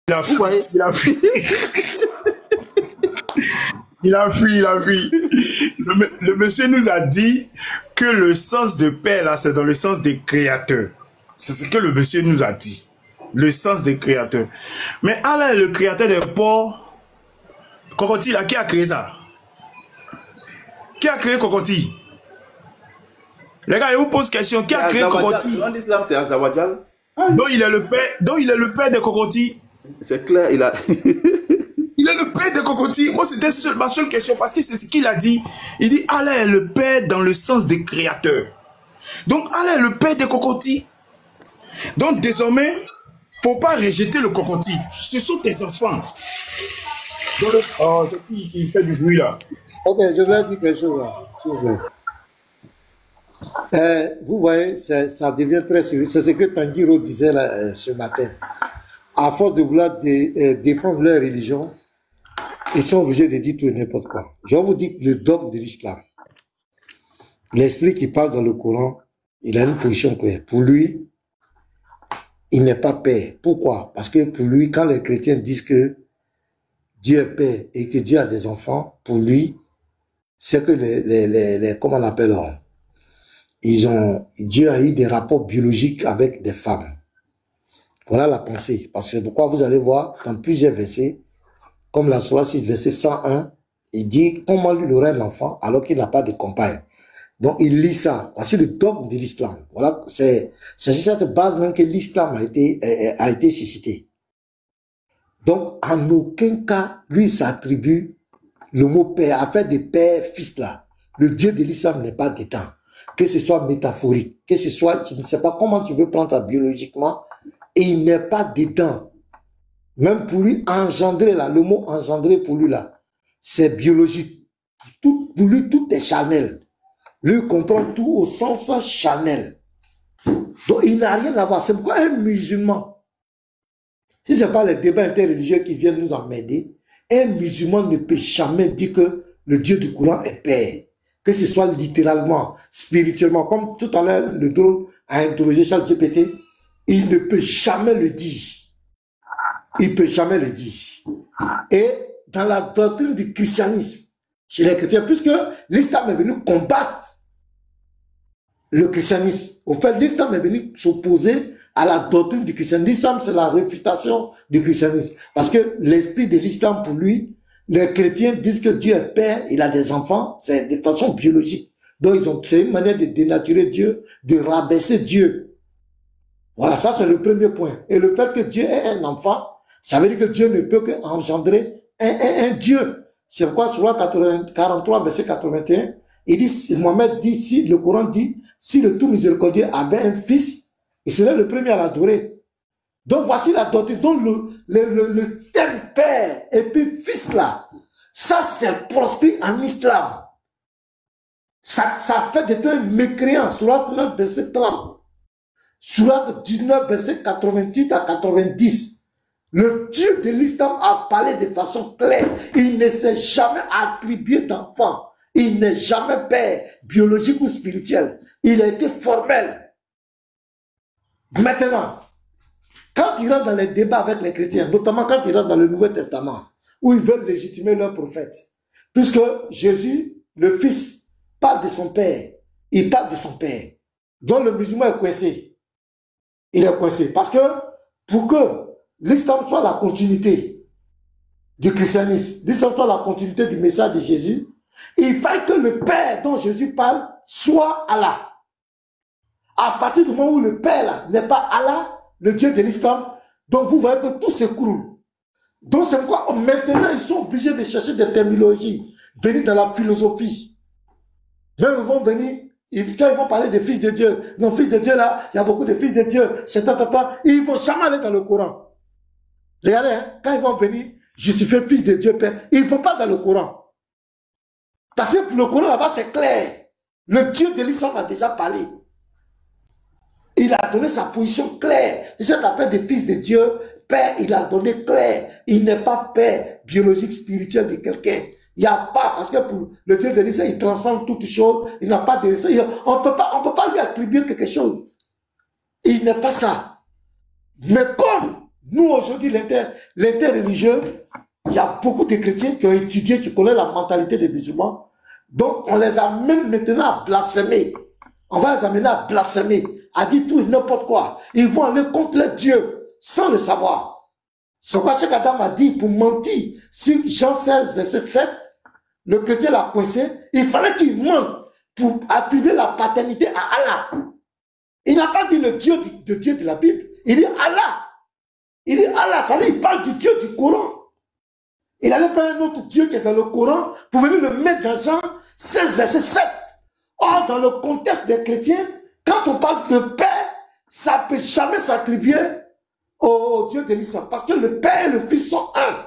Il a Vous fui, voyez? il a fui. Il a fui, il a fui. Le monsieur nous a dit que le sens de paix, là, c'est dans le sens des créateurs. C'est ce que le monsieur nous a dit. Le sens des créateurs. Mais Allah est le créateur des porcs. Cocotti, là, qui a créé ça? Qui a créé Cocotti? Les gars, je vous pose question. Qui a créé Cocotti? Dans l'islam, c'est Azawajal. Donc il est le père de Cocotti. C'est clair, il a... Il est le père de Cocotti. Moi, c'était ma seule question parce que c'est ce qu'il a dit. Il dit Allah est le père dans le sens des créateurs. Donc Allah est le père de Cocotti. Donc désormais, faut pas rejeter le Cocotti. Ce sont tes enfants. Oh, c'est qui fait du bruit là? Ok, je vais dire quelque chose là. S'il vous plaît. Vous voyez, ça devient très sérieux. C'est ce que Tanguiro disait là, ce matin. À force de vouloir défendre leur religion, ils sont obligés de dire tout et n'importe quoi. Je vais vous dire que le dogme de l'islam, l'esprit qui parle dans le Coran, il a une position claire. Pour lui, il n'est pas père. Pourquoi? Parce que pour lui, quand les chrétiens disent que Dieu est père et que Dieu a des enfants, pour lui, c'est que comment on appelle, Dieu a eu des rapports biologiques avec des femmes. Voilà la pensée. Parce que pourquoi vous allez voir dans plusieurs versets, comme la Sourate 6, verset 101, il dit comment lui aurait un enfant alors qu'il n'a pas de compagne. Donc il lit ça. Voici le dogme de l'islam. Voilà, c'est sur cette base même que l'islam a été suscité. Donc en aucun cas, lui s'attribue le mot père, affaire de père, fils là. Le Dieu de l'islam n'est pas dedans. Que ce soit métaphorique, que ce soit, je ne sais pas comment tu veux prendre ça biologiquement, et il n'est pas dedans. Même pour lui, engendrer là, le mot engendrer pour lui là, c'est biologique. Pour lui, tout est charnel. Lui comprend tout au sens charnel. Donc il n'a rien à voir. C'est pourquoi un musulman, si ce n'est pas les débats interreligieux qui viennent nous emmerder, un musulman ne peut jamais dire que le Dieu du Coran est père. Que ce soit littéralement, spirituellement, comme tout à l'heure, le drôle a interrogé ChatGPT, il ne peut jamais le dire. Il ne peut jamais le dire. Et dans la doctrine du christianisme, chez les chrétiens, puisque l'islam est venu combattre le christianisme. Au fait, l'islam est venu s'opposer à la doctrine du christianisme. L'islam, c'est la réfutation du christianisme. Parce que l'esprit de l'islam, pour lui, les chrétiens disent que Dieu est père, il a des enfants, c'est de façon biologique. Donc, c'est une manière de dénaturer Dieu, de rabaisser Dieu. Voilà, ça c'est le premier point. Et le fait que Dieu ait un enfant, ça veut dire que Dieu ne peut qu'engendrer un Dieu. C'est pourquoi sur 43, verset 81, il dit, Mohamed dit, si le Coran dit, si le tout miséricordieux avait un fils, il serait le premier à l'adorer. Donc voici la doctrine. Donc le thème père et puis fils là, ça c'est proscrit en islam. Ça fait de toi un mécréant. Sourate 9, verset 30. Sourate 19, verset 88 à 90. Le Dieu de l'islam a parlé de façon claire. Il ne s'est jamais attribué d'enfant. Il n'est jamais père, biologique ou spirituel. Il a été formel. Maintenant, quand ils rentrent dans les débats avec les chrétiens, notamment quand ils rentrent dans le Nouveau Testament, où ils veulent légitimer leur prophète, puisque Jésus, le Fils, parle de son Père, il parle de son Père, donc le musulman est coincé. Il est coincé parce que pour que l'islam soit la continuité du christianisme, l'islam soit la continuité du message de Jésus, il faut que le Père dont Jésus parle soit Allah. À partir du moment où le Père n'est pas Allah, le Dieu de l'islam, donc vous voyez que tout s'écroule. Donc c'est pourquoi maintenant ils sont obligés de chercher des terminologies, venir dans la philosophie. Même ils vont venir, quand ils vont parler des fils de Dieu, non, fils de Dieu là, il y a beaucoup de fils de Dieu, c'est ils ne vont jamais aller dans le Coran. Regardez, hein, quand ils vont venir justifier fils de Dieu, Père, ils ne vont pas dans le Coran. Parce que le Coran là-bas c'est clair. Le Dieu de l'islam a déjà parlé. Il a donné sa position claire. Cette affaire des fils de Dieu, Père, il a donné clair. Il n'est pas père biologique, spirituel de quelqu'un. Il n'y a pas, parce que pour le Dieu de l'islam, il transcende toutes choses. Il n'a pas de... On peut pas lui attribuer quelque chose. Il n'est pas ça. Mais comme Nous, aujourd'hui, l'interreligieux, il y a beaucoup de chrétiens qui ont étudié, qui connaissent la mentalité des musulmans. Donc, on les amène maintenant à blasphémer. On va les amener à blasphémer, à dire tout et n'importe quoi. Ils vont aller contre leur Dieu, sans le savoir. C'est quoi Cheikh Adam a dit pour mentir sur Jean 16, verset 7. Le chrétien l'a coincé. Il fallait qu'il mente pour attribuer la paternité à Allah. Il n'a pas dit le Dieu de la Bible. Il dit Allah. Il dit Allah, ça veut dire il parle du Dieu du Coran. Il allait prendre un autre Dieu qui est dans le Coran pour venir le mettre dans Jean 16, verset 7. Or, dans le contexte des chrétiens, quand on parle de Père, ça ne peut jamais s'attribuer au Dieu de l'islam. Parce que le Père et le Fils sont un.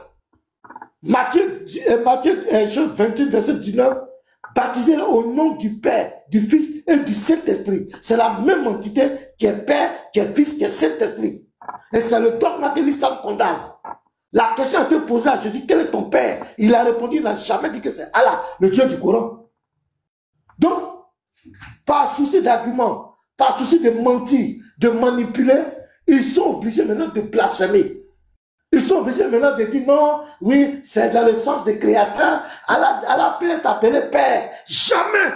Matthieu 28, verset 19, baptisé au nom du Père, du Fils et du Saint-Esprit. C'est la même entité qui est Père, qui est Fils, qui est Saint-Esprit. Et c'est le dogme que l'islam condamne. La question a été posée à Jésus, quel est ton Père? Il a répondu, il n'a jamais dit que c'est Allah, le Dieu du Coran. Donc, par souci d'argument, par souci de mentir, de manipuler, ils sont obligés maintenant de blasphémer. Ils sont obligés maintenant de dire non, oui, c'est dans le sens des créateurs. Allah peut être appelé Père. Jamais.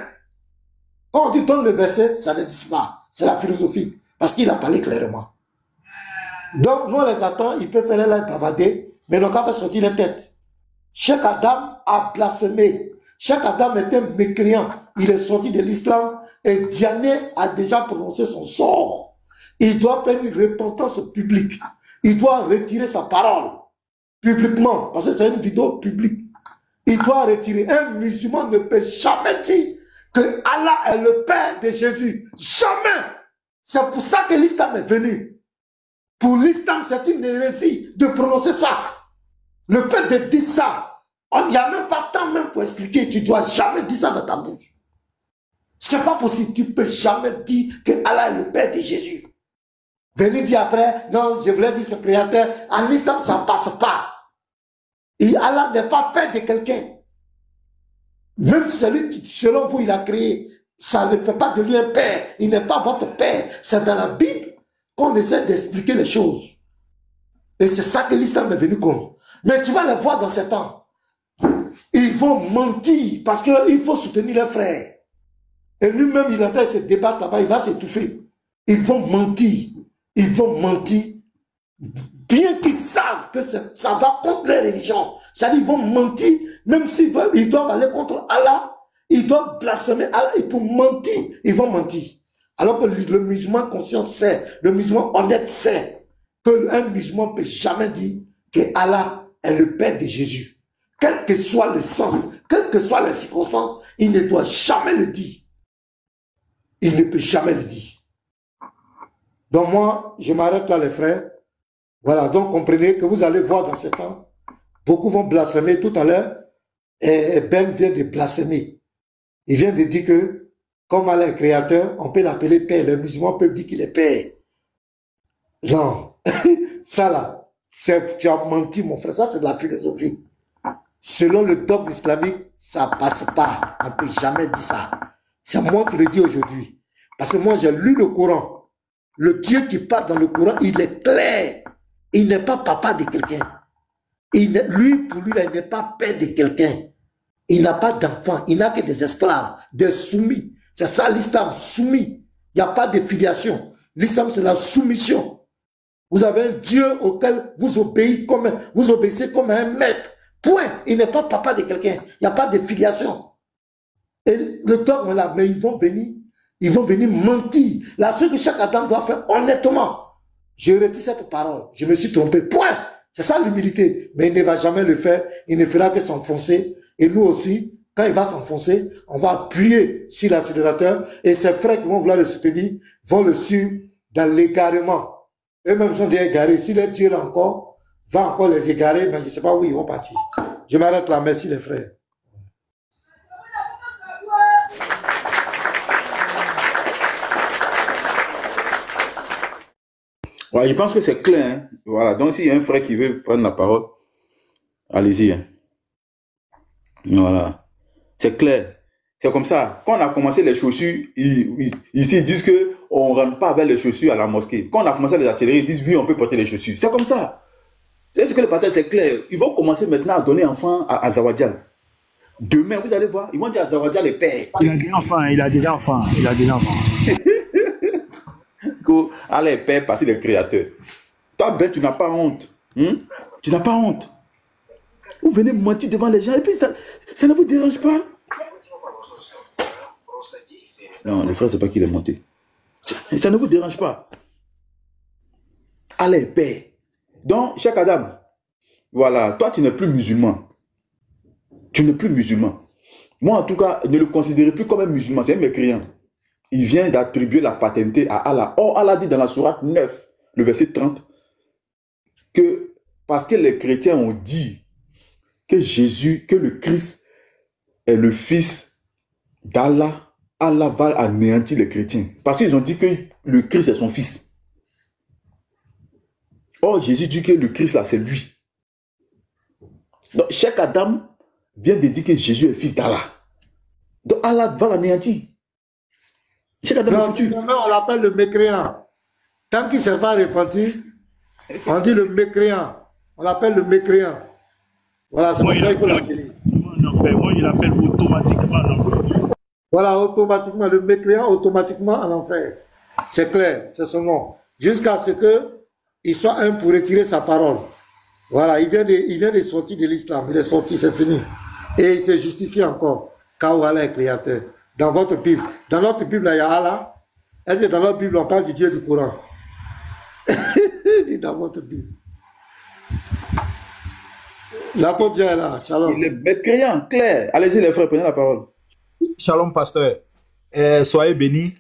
Quand on dit donne le verset, ça n'existe pas. C'est la philosophie. Parce qu'il a parlé clairement. Donc, nous, on les attend, ils peuvent faire là bavader, mais ils n'ont qu'à faire sortir les têtes. Cheikh Adam a blasphémé. Cheikh Adam était mécréant. Il est sorti de l'islam et Diané a déjà prononcé son sort. Il doit faire une repentance publique. Il doit retirer sa parole publiquement, parce que c'est une vidéo publique. Il doit retirer. Un musulman ne peut jamais dire que Allah est le Père de Jésus. Jamais. C'est pour ça que l'islam est venu. Pour l'islam, c'est une hérésie de prononcer ça. Le fait de dire ça, il n'y a même pas de temps même pour expliquer. Tu ne dois jamais dire ça dans ta bouche. C'est pas possible. Tu ne peux jamais dire que Allah est le Père de Jésus. Venez dire après, non, je voulais dire ce créateur. En islam, ça ne passe pas. Et Allah n'est pas Père de quelqu'un. Même celui qui, selon vous, il a créé, ça ne fait pas de lui un Père. Il n'est pas votre Père. C'est dans la Bible qu'on essaie d'expliquer les choses. Et c'est ça que l'islam est venu contre. Mais tu vas les voir dans ces temps. Ils vont mentir parce qu'il faut soutenir leurs frères. Et lui-même, il est en train de se débattre là-bas, il va s'étouffer. Ils vont mentir. Ils vont mentir. Bien qu'ils savent que ça va contre leur religion. C'est-à-dire qu'ils vont mentir, même s'ils doivent aller contre Allah, ils doivent blasphémer Allah. Et pour mentir, ils vont mentir. Alors que le musulman conscient sait, le musulman honnête sait qu'un musulman ne peut jamais dire que Allah est le Père de Jésus. Quel que soit le sens, quelles que soient les circonstances, il ne doit jamais le dire. Il ne peut jamais le dire. Donc moi, je m'arrête là les frères. Voilà, donc comprenez que vous allez voir dans ce temps, beaucoup vont blasphémer tout à l'heure, et Ben vient de blasphémer. Il vient de dire que, comme Allah est créateur, on peut l'appeler Père. Les musulmans peuvent dire qu'il est Père. Non, ça là, tu as menti mon frère, ça c'est de la philosophie. Selon le dogme islamique, ça ne passe pas. On ne peut jamais dire ça. C'est moi qui le dis aujourd'hui. Parce que moi j'ai lu le Coran. Le Dieu qui parle dans le Coran, il est clair. Il n'est pas papa de quelqu'un. Lui, pour lui, il n'est pas père de quelqu'un. Il n'a pas d'enfant. Il n'a que des esclaves, des soumis. C'est ça l'islam, soumis. Il n'y a pas de filiation. L'islam, c'est la soumission. Vous avez un Dieu auquel vous obéissez comme un maître. Point. Il n'est pas papa de quelqu'un. Il n'y a pas de filiation. Et le dogme là, mais ils vont venir mentir. La seule que chaque Adam doit faire honnêtement. Je retire cette parole. Je me suis trompé. Point. C'est ça l'humilité. Mais il ne va jamais le faire. Il ne fera que s'enfoncer. Et nous aussi, quand il va s'enfoncer, on va appuyer sur l'accélérateur. Et ses frères qui vont vouloir le soutenir vont le suivre dans l'égarement. Eux-mêmes sont déjà égarés. Si le Dieu là encore va encore les égarer, mais je ne sais pas où ils vont partir. Je m'arrête là. Merci les frères. Ouais, je pense que c'est clair. Hein. Voilà. Donc, s'il y a un frère qui veut prendre la parole, allez-y. Hein. Voilà. C'est clair. C'est comme ça. Quand on a commencé les chaussures, ici, ils disent que qu'on ne rentre pas avec les chaussures à la mosquée. Quand on a commencé à les accélérer, ils disent oui, on peut porter les chaussures. C'est comme ça. C'est ce que le pasteur, c'est clair. Ils vont commencer maintenant à donner enfants à Zawadjan. Demain, vous allez voir, ils vont dire à Zawadjan les pères. Il a déjà enfant, il a déjà enfant, il a déjà enfant. Allez, père, passer les créateurs. Toi, Ben, tu n'as pas honte. Tu n'as pas honte. Vous venez mentir devant les gens et puis ça ne vous dérange pas. Non, le frère, c'est pas qu'il est monté. Ça ne vous dérange pas. Allez, père. Donc, Cheikh Adam, voilà, toi, tu n'es plus musulman. Tu n'es plus musulman. Moi, en tout cas, ne le considérez plus comme un musulman, c'est un mécréant. Il vient d'attribuer la paternité à Allah. Or, Allah dit dans la sourate 9, le verset 30, que parce que les chrétiens ont dit que Jésus, que le Christ est le fils d'Allah, Allah va anéantir les chrétiens. Parce qu'ils ont dit que le Christ est son fils. Or, Jésus dit que le Christ là, c'est lui. Donc, Cheikh Adam vient de dire que Jésus est fils d'Allah. Donc, Allah va l'anéantir. Cheikh Adam est foutu. Non, on l'appelle le mécréant. Tant qu'il ne s'est pas repenti, on dit le mécréant. On l'appelle le mécréant. Voilà, c'est pour ça qu'il faut l'appeler. Moi, je l'appelle automatiquement en enfer. Voilà, automatiquement, le mécréant, automatiquement en enfer. C'est clair, c'est son nom. Jusqu'à ce qu'il soit un pour retirer sa parole. Voilà, il vient de sortir de l'islam. Il est sorti, c'est fini. Et il se justifie encore. Car Allah est créateur. Dans votre Bible. Dans notre Bible, il y a Allah. Est-ce que dans notre Bible, on parle du Dieu du Coran? Dit dans votre Bible. L'apôtre est là. Shalom. Il est mécréant, clair. Allez-y, les frères, prenez la parole. Shalom, pasteur. Soyez bénis.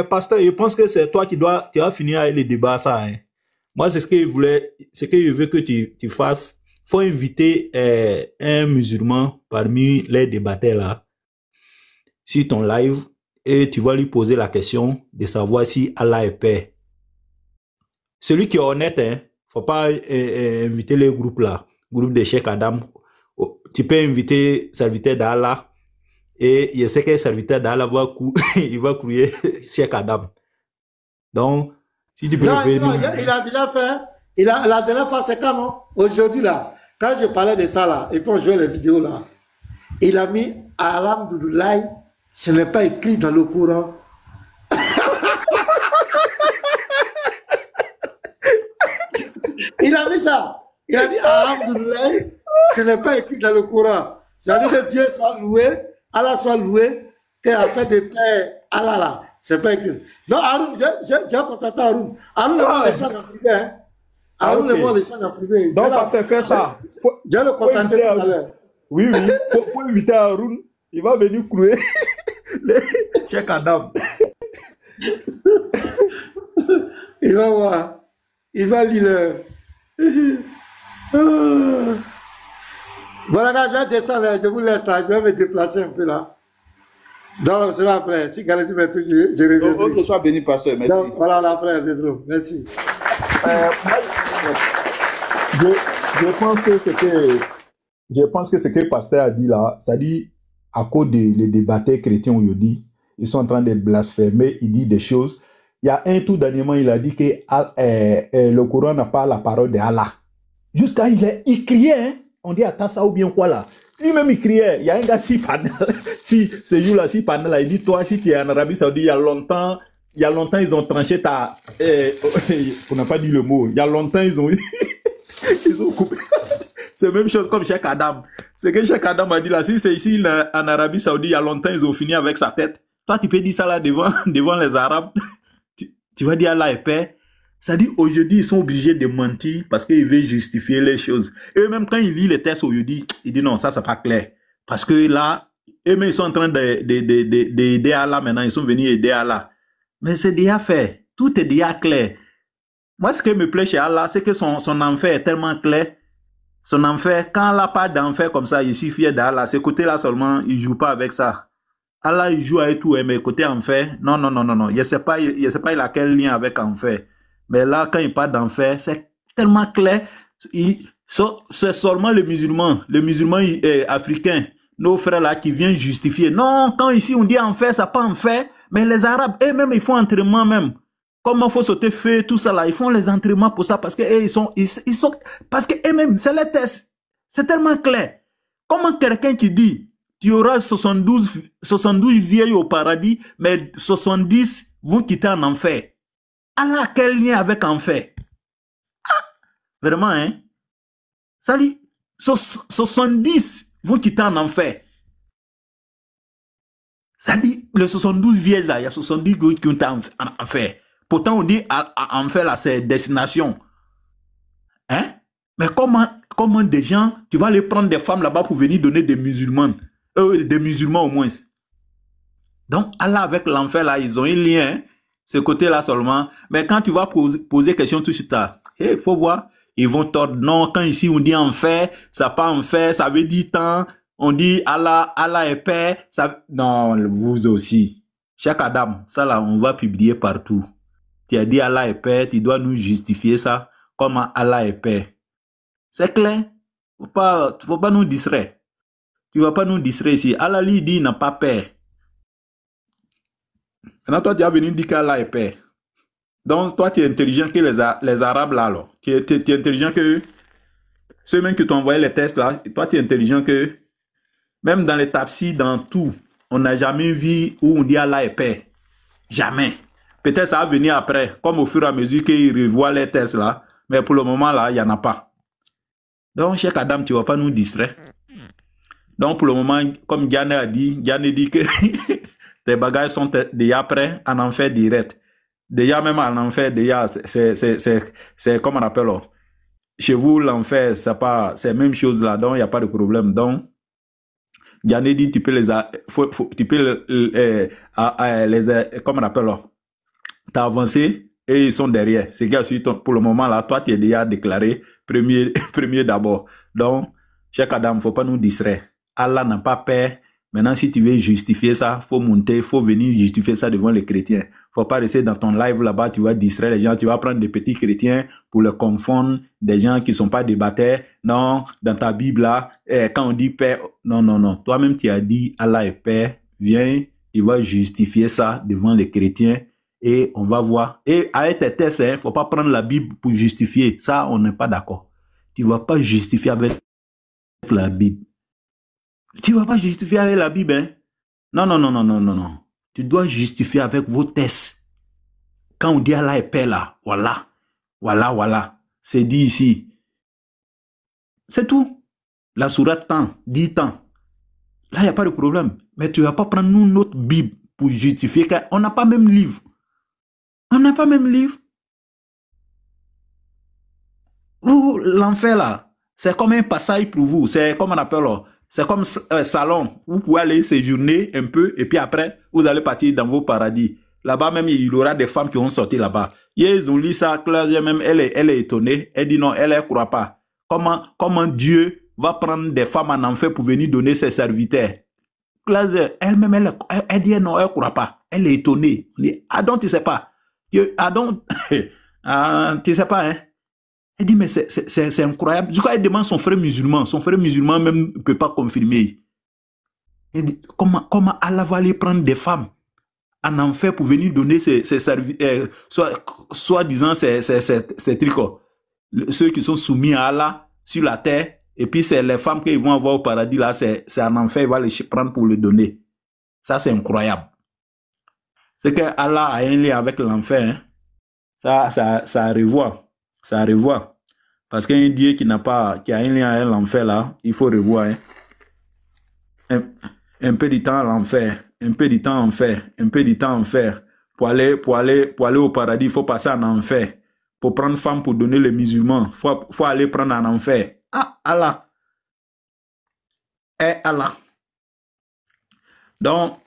Pasteur, je pense que c'est toi qui vas finir avec les débats, ça. Hein. Moi, c'est ce que je veux que tu fasses. Faut inviter un musulman parmi les débatteurs là sur ton live et tu vas lui poser la question de savoir si Allah est père. Celui qui est honnête, hein, faut pas inviter les groupes là, groupe de Cheikh Adam. Tu peux inviter serviteur d'Allah et je sais que le serviteur d'Allah il va crier Cheikh Adam. Donc, si tu peux non, il a déjà fait. La dernière fois, c'est quand, non? Aujourd'hui, là, quand je parlais de ça, là, et puis on jouait les vidéos, là, il a mis Alhamdoulilah, ce n'est pas écrit dans le Coran. Il a mis ça. Il a dit Alhamdoulilah, ce n'est pas écrit dans le Coran. C'est-à-dire que Dieu soit loué, Allah soit loué, et a fait des pères Allah là. C'est pas écrit. Non, Haroun, j'ai contacté Haroun. Haroun le voit les chants en privé. Hein. Haroun le voit les chants en privé. Donc, ça s'est fait ça. Je le contacté tout à l'heure. Oui, faut inviter Haroun. Il va venir clouer les Cheikh Adam. Il va voir. Il va lire Voilà, quand je vais descendre, je vous laisse là. Je vais me déplacer un peu là. Donc, c'est après. Si Galati met tout, je reviens. Ok, sois béni, pasteur. Merci. Donc, voilà, l'après, Pedro. Merci. Je pense que ce que le pasteur a dit là, ça dit à cause des débatteurs chrétiens aujourd'hui, ils sont en train de blasphémer, il dit des choses. Il y a un tout dernièrement, il a dit que le Coran n'a pas la parole d'Allah. Jusqu'à il criait, hein? On dit attends ça ou bien quoi là. Lui-même il criait. Il y a un gars si ce jour-là, si panel là, il dit toi si tu es en Arabie Saoudite, il y a longtemps ils ont tranché ta. On n'a pas dit le mot. Il y a longtemps ils ont coupé. C'est la même chose comme Cheikh Adam. C'est que Cheikh Adam a dit là, si c'est ici en Arabie Saoudite, il y a longtemps ils ont fini avec sa tête. Toi tu peux dire ça là devant les Arabes. Tu vas dire Allah est père. Ça dit aujourd'hui ils sont obligés de mentir parce qu'ils veulent justifier les choses. Et même quand ils lisent les textes aujourd'hui, ils disent non, ça c'est pas clair. Parce que là, eux-mêmes ils sont en train d'aider Allah maintenant, ils sont venus aider Allah. Mais c'est déjà fait. Tout est déjà clair. Moi ce qui me plaît chez Allah, c'est que son enfer est tellement clair. Son enfer, quand Allah parle d'enfer comme ça, il suffit d'Allah. Ce côté-là seulement, il joue pas avec ça. Allah il joue avec tout, mais côté enfer, non. Je sais pas il a quel lien avec enfer. Mais là, quand il parle d'enfer, c'est tellement clair. C'est seulement le musulman africain, nos frères là, qui viennent justifier. Non, quand ici on dit enfer, c'est pas enfer. Mais les Arabes, eux-mêmes, ils font entraînement même. Comment faut sauter feu, tout ça là. Ils font les entraînements pour ça parce que ils sont parce que eux-mêmes, c'est les tests. C'est tellement clair. Comment quelqu'un qui dit, tu auras 72 vieilles au paradis, mais 70 vont quitter en enfer. Allah a quel lien avec enfer? Ah, vraiment, hein? Ça dit, 70 vont quitter en enfer. Ça dit, les 72 vieilles là, il y a 70 qui ont été en enfer. Pourtant, on dit enfer là, c'est destination. Hein? Mais comment des gens, tu vas aller prendre des femmes là-bas pour venir donner des musulmans au moins. Donc, Allah avec l'enfer là, ils ont un lien, hein, ce côté-là seulement. Mais quand tu vas poser question tout de suite là, il faut voir, ils vont tordre. Non, quand ici on dit enfer, ça pas enfer, ça veut dire tant. On dit Allah est père. Ça... Non, vous aussi. Chaque Adam, ça là, on va publier partout. Tu as dit Allah est père, tu dois nous justifier ça. Comment Allah est père. C'est clair. Faut pas nous distraire. Tu vas pas nous distraire ici. Allah lui dit il n'a pas père. Maintenant, toi, tu as venu dire qu'Allah est père. Donc, toi, tu es intelligent que les Arabes là, alors. Tu es intelligent que ceux mêmes qui t'ont envoyé les tests là, toi, tu es intelligent que même dans les tafsirs, dans tout, on n'a jamais vu où on dit Allah est père. Jamais. Peut-être ça va venir après, comme au fur et à mesure qu'ils revoient les tests là. Mais pour le moment là, il n'y en a pas. Donc, Cheikh Adam, tu ne vas pas nous distraire. Donc, pour le moment, comme Diane a dit que tes bagages sont déjà prêts à en faire direct. Déjà, même à en faire, déjà, c'est comme on appelle. Chez vous, l'enfer, c'est la même chose là, donc il n'y a pas de problème. Donc, Diane dit, tu peux comme on appelle, t'as avancé et ils sont derrière. C'est gars, pour le moment là, toi, tu es déjà déclaré premier d'abord. Donc, Cheikh Adam, il ne faut pas nous distraire. Allah n'a pas peur. Maintenant, si tu veux justifier ça, il faut monter, il faut venir justifier ça devant les chrétiens. Il ne faut pas rester dans ton live là-bas, tu vas distraire les gens, tu vas prendre des petits chrétiens pour les confondre, des gens qui ne sont pas débatteurs. Non, dans ta Bible là, quand on dit père, non. Toi-même, tu as dit Allah est père. Viens, tu vas justifier ça devant les chrétiens et on va voir. Et avec tes tests, il ne faut pas prendre la Bible pour justifier. Ça, on n'est pas d'accord. Tu ne vas pas justifier avec la Bible. Tu ne vas pas justifier avec la Bible, hein? Non. Tu dois justifier avec vos tests. Quand on dit Allah est père là, voilà. C'est dit ici. C'est tout. La sourate dit tant. Là, il n'y a pas de problème. Mais tu ne vas pas prendre nous notre Bible pour justifier qu'on n'a pas même livre. On n'a pas même livre. Vous, l'enfer là, c'est comme un passage pour vous. C'est comme on appelle là. C'est comme salon. Vous pouvez aller séjourner un peu et puis après, vous allez partir dans vos paradis. Là-bas même, il y aura des femmes qui vont sortir là-bas. Ils ont lu ça, Claudia même, elle est étonnée. Elle dit non, elle ne croit pas. Comment Dieu va prendre des femmes en enfer pour venir donner ses serviteurs? Claudia, elle-même, elle dit non, elle ne croit pas. Elle est étonnée. On dit, Adam, tu ne sais pas. Adam, tu ne sais pas, hein? Elle dit, mais c'est incroyable. Du coup, elle demande son frère musulman. Son frère musulman même ne peut pas confirmer. Elle dit, comment Allah va aller prendre des femmes en enfer pour venir donner ses services, soi-disant ces trucs. Ceux qui sont soumis à Allah sur la terre. Et puis, c'est les femmes qu'ils vont avoir au paradis. Là, c'est en enfer, il va les prendre pour les donner. Ça, c'est incroyable. C'est que Allah a un lien avec l'enfer. Hein. Ça a revoir. Ça a revoir. Parce qu'un Dieu qui a un lien avec l'enfer là, il faut revoir. Hein. Un peu du temps à l'enfer, un peu du temps en enfer, un peu du temps en enfer. Pour aller au paradis, il faut passer en enfer. Pour prendre femme pour donner les musulmans, il faut aller prendre en enfer. Ah, Allah. Allah. Donc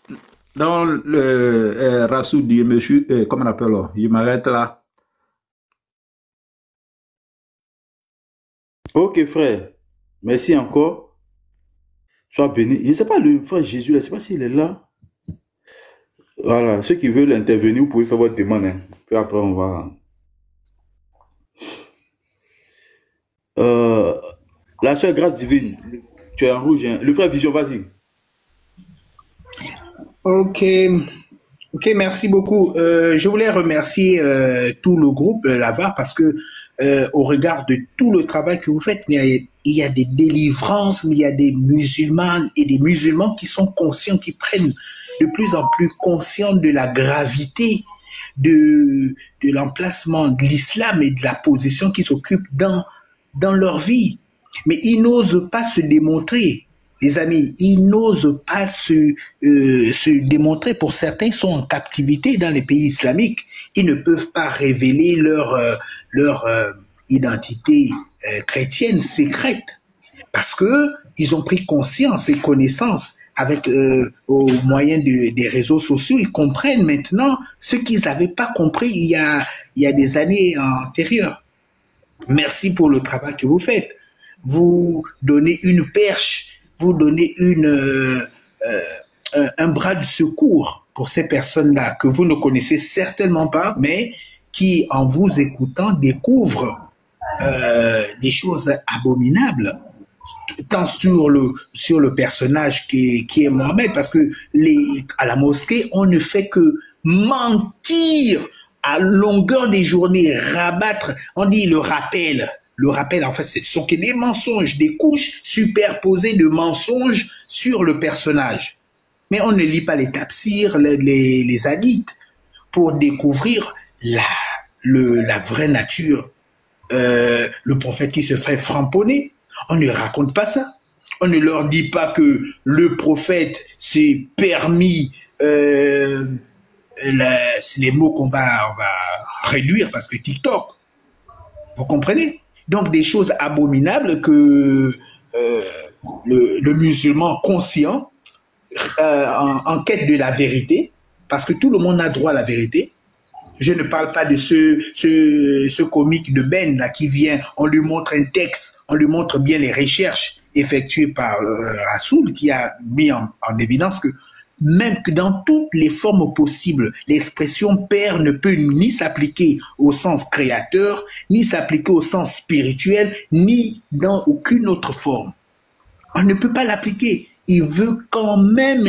le Rassoul dit, monsieur, comment on appelle là? Il m'arrête là. Ok, frère. Merci encore. Sois béni. Je ne sais pas, le frère Jésus, je ne sais pas s'il est là. Voilà. Ceux qui veulent intervenir, vous pouvez faire votre demande. Hein. Puis après, on va... la soeur Grâce Divine, tu es en rouge. Hein. Le frère Vision, vas-y. Ok. Ok, merci beaucoup. Je voulais remercier tout le groupe Lavar parce que au regard de tout le travail que vous faites, il y a des délivrances, mais il y a des musulmans et des musulmans qui sont conscients, qui prennent de plus en plus conscience de la gravité de l'emplacement de l'islam et de la position qu'ils occupent dans leur vie. Mais ils n'osent pas se démontrer. Les amis, ils n'osent pas se démontrer. Pour certains, ils sont en captivité dans les pays islamiques. Ils ne peuvent pas révéler leur identité chrétienne secrète parce que ils ont pris conscience et connaissance avec au moyen des réseaux sociaux. Ils comprennent maintenant ce qu'ils n'avaient pas compris il y a des années antérieures. Merci pour le travail que vous faites. Vous donnez une perche, vous donnez un bras de secours pour ces personnes-là que vous ne connaissez certainement pas, mais qui, en vous écoutant, découvrent des choses abominables, tant sur le personnage qui est Mohamed, parce que à la mosquée, on ne fait que mentir à longueur des journées, rabattre, on dit le rappel. Le rappel, en fait, ce sont que des mensonges, des couches superposées de mensonges sur le personnage. Mais on ne lit pas les tafsirs, les hadiths, pour découvrir la vraie nature. Le prophète qui se fait framponner, on ne raconte pas ça. On ne leur dit pas que le prophète s'est permis, c'est les mots qu'on va réduire parce que TikTok, vous comprenez? Donc des choses abominables que le musulman conscient, en quête de la vérité, parce que tout le monde a droit à la vérité. Je ne parle pas de ce comique de Ben là qui vient, on lui montre un texte, on lui montre bien les recherches effectuées par Rassoul qui a mis en évidence que même que dans toutes les formes possibles, l'expression père ne peut ni s'appliquer au sens créateur, ni s'appliquer au sens spirituel, ni dans aucune autre forme. On ne peut pas l'appliquer. Il veut quand même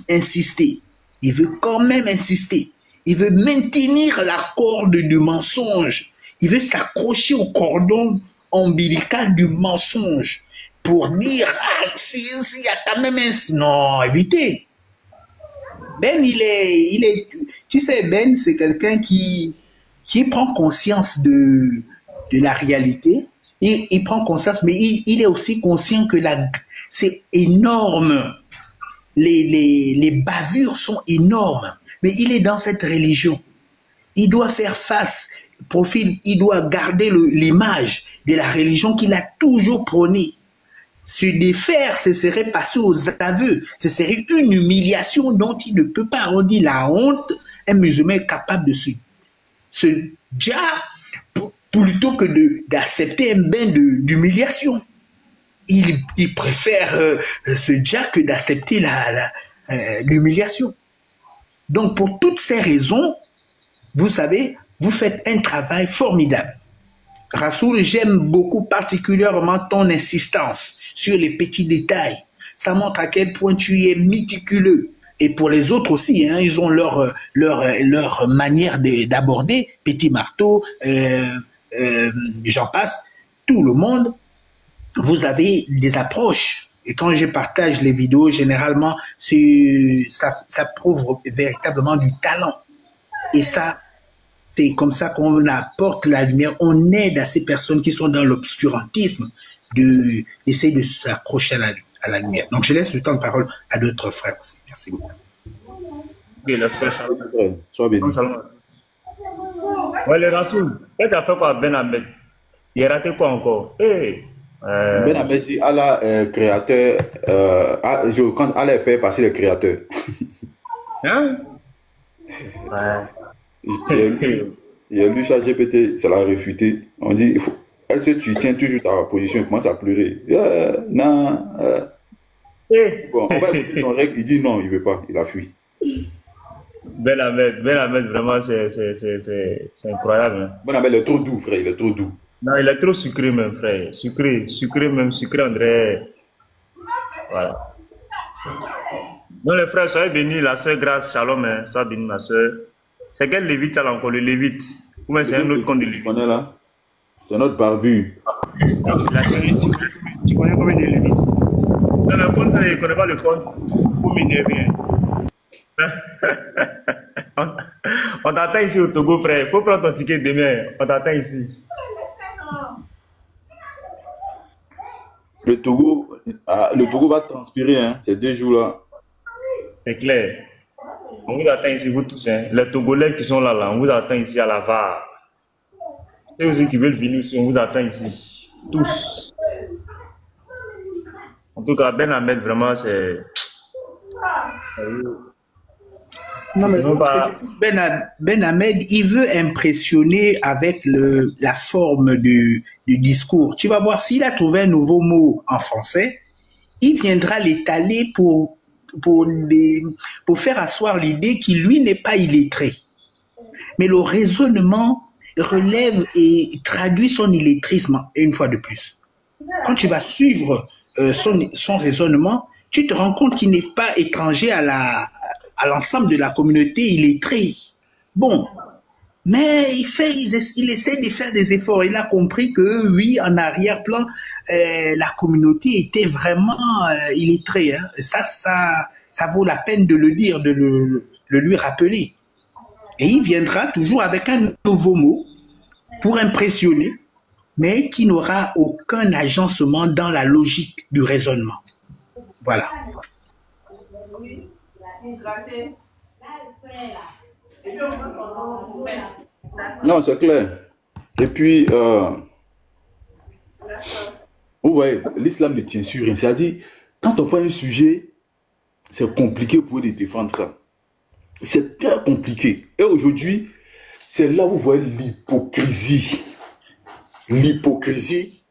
insister. Il veut quand même insister. Il veut maintenir la corde du mensonge. Il veut s'accrocher au cordon ombilical du mensonge pour dire, ah, s'il y a quand même un... Non, évitez. Ben, tu sais, Ben, c'est quelqu'un qui prend conscience de la réalité. Il prend conscience, mais il est aussi conscient que c'est énorme. Les bavures sont énormes. Mais il est dans cette religion. Il doit faire face, il doit garder l'image de la religion qu'il a toujours prônée. Se défaire, ce serait passer aux aveux. Ce serait une humiliation dont il ne peut pas. On dit la honte, un musulman est capable de se déjà, plutôt que d'accepter un bain d'humiliation. Il préfère ce déjà que d'accepter l'humiliation. Donc, pour toutes ces raisons, vous savez, vous faites un travail formidable. Rassoul, j'aime beaucoup particulièrement ton insistance sur les petits détails. Ça montre à quel point tu es méticuleux. Et pour les autres aussi, hein, ils ont leur manière d'aborder. Petit marteau, j'en passe. Tout le monde, vous avez des approches. Et quand je partage les vidéos, généralement, ça prouve véritablement du talent. Et ça, c'est comme ça qu'on apporte la lumière. On aide à ces personnes qui sont dans l'obscurantisme d'essayer de s'accrocher à la lumière. Donc, je laisse le temps de parole à d'autres frères aussi. Merci beaucoup. Ok, le frère Shalom. Sois béni. Ouais, le Rassoul, qu'est-ce que tu as fait quoi, Ben Ahmed? Il a raté quoi encore? Hey. Ben Ahmed dit Allah créateur, quand Allah est père, passer le créateur. Hein? Ouais. Il a lu ChatGPT, ça l'a réfuté. On dit, est-ce que tu tiens toujours ta position? Il commence à pleurer. Non. Bon, on va écouter son règle. Il dit non, il ne veut pas. Il a fui. Ben Ahmed, vraiment, c'est incroyable. Hein? Ben Ahmed, il est trop doux, frère. Il est trop doux. Non, il est trop sucré même, frère. Sucré, on dirait... Voilà. Non, les frères, soyez bénis, la soeur Grâce, Shalom, hein, soyez bénis, ma soeur. C'est quel Lévite, ça là encore, le Lévite? Ou bien c'est un autre compte de Tu Lévite? connais là? C'est notre barbu. La série, Tu connais combien de Lévites? non, le compte, ça, il ne connaît pas le compte. Faut m'énerver. On t'attend ici au Togo, frère. Il faut prendre ton ticket demain. On t'attend ici. Le Togo va transpirer, hein, ces 2 jours-là. C'est clair. On vous attend ici, vous tous. Hein. Les Togolais qui sont là, on vous attend ici à la VAR. Ceux aussi qui veulent venir ici, on vous attend ici. Tous. En tout cas, Ben Ahmed, vraiment, c'est. Non, mais Sinon, pas- Ben Ahmed, il veut impressionner avec la forme du discours. Tu vas voir, s'il a trouvé un nouveau mot en français, il viendra l'étaler pour faire asseoir l'idée qu'il, lui, n'est pas illettré. Mais le raisonnement relève et traduit son illettrisme, une fois de plus. Quand tu vas suivre son raisonnement, tu te rends compte qu'il n'est pas étranger à l'ensemble de la communauté illettrée. Bon, mais il essaie de faire des efforts. Il a compris que, oui, en arrière-plan, la communauté était vraiment illettrée. Hein. Ça vaut la peine de le dire, de le lui rappeler. Et il viendra toujours avec un nouveau mot pour impressionner, mais qui n'aura aucun agencement dans la logique du raisonnement. Voilà. Non, c'est clair. Et puis, vous voyez, l'islam ne tient sur rien. C'est-à-dire, quand on prend un sujet, c'est compliqué pour eux de défendre ça. C'est très compliqué. Et aujourd'hui, c'est là où vous voyez l'hypocrisie. L'hypocrisie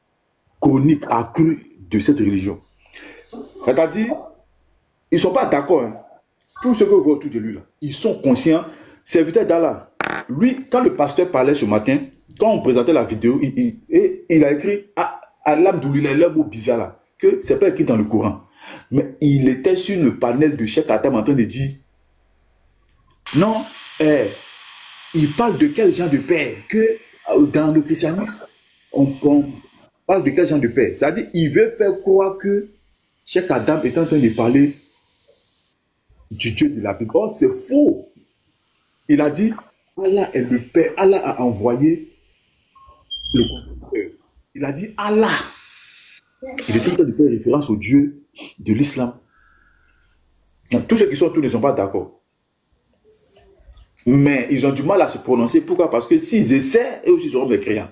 chronique accrue de cette religion. C'est-à-dire, ils ne sont pas d'accord. Hein. Tout ce que vous voyez autour de lui, là, ils sont conscients. Serviteur d'Allah. Lui, quand le pasteur parlait ce matin, quand on présentait la vidéo, il a écrit Alhamdoulilah, le mot bizarre là, que ce n'est pas écrit dans le Coran. Mais il était sur le panel de Cheikh Adam en train de dire non, il parle de quel genre de paix? Que dans le christianisme, on parle de quel genre de paix? C'est-à-dire, il veut faire croire que Cheikh Adam est en train de parler du Dieu de la Bible. Or, c'est faux. Il a dit, Allah est le Père. Allah a envoyé le Père. Il a dit Allah. Il est en train de faire référence au Dieu de l'islam. Tous ceux qui sont autour ne sont pas d'accord. Mais ils ont du mal à se prononcer. Pourquoi? Parce que s'ils essaient, eux aussi seront des créants.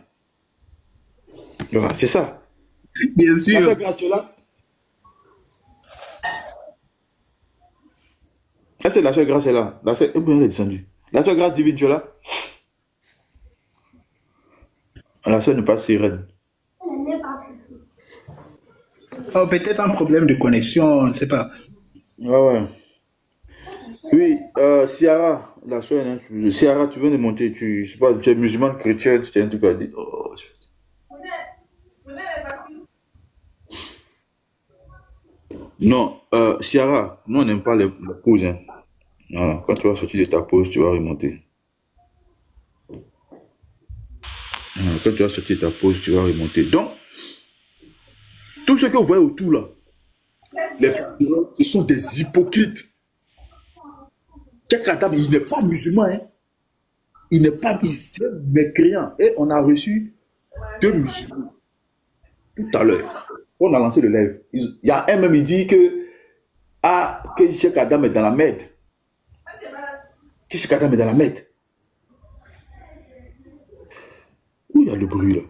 Voilà, c'est ça. Bien sûr. La grâce là. Est-ce que la soeur Grâce est là? La soeur, elle est descendue. La soeur Grâce divine, tu es là? La soeur n'est pas sereine. Oh, peut-être un problème de connexion, on ne sait pas. Ouais. Oui, Ciara, la soeur, hein, Ciara, tu viens de monter, je sais pas, tu es musulmane chrétienne, tu as un truc à dire. Oh, non, Ciara, nous on n'aime pas les pauses. Hein. Voilà, quand tu vas sortir de ta pause, tu vas remonter. Voilà, quand tu vas sortir de ta pause, tu vas remonter. Donc, tout ce que vous voyez autour là, ce sont des hypocrites. Cheikh Adam, il n'est pas musulman. Hein. Il n'est pas mécréant. Et on a reçu 2 musulmans tout à l'heure. On a lancé le live. Il y a un même, il dit que Cheikh Adam est dans la merde. Que Cheikh Adam est dans la merde. Où il y a le bruit là?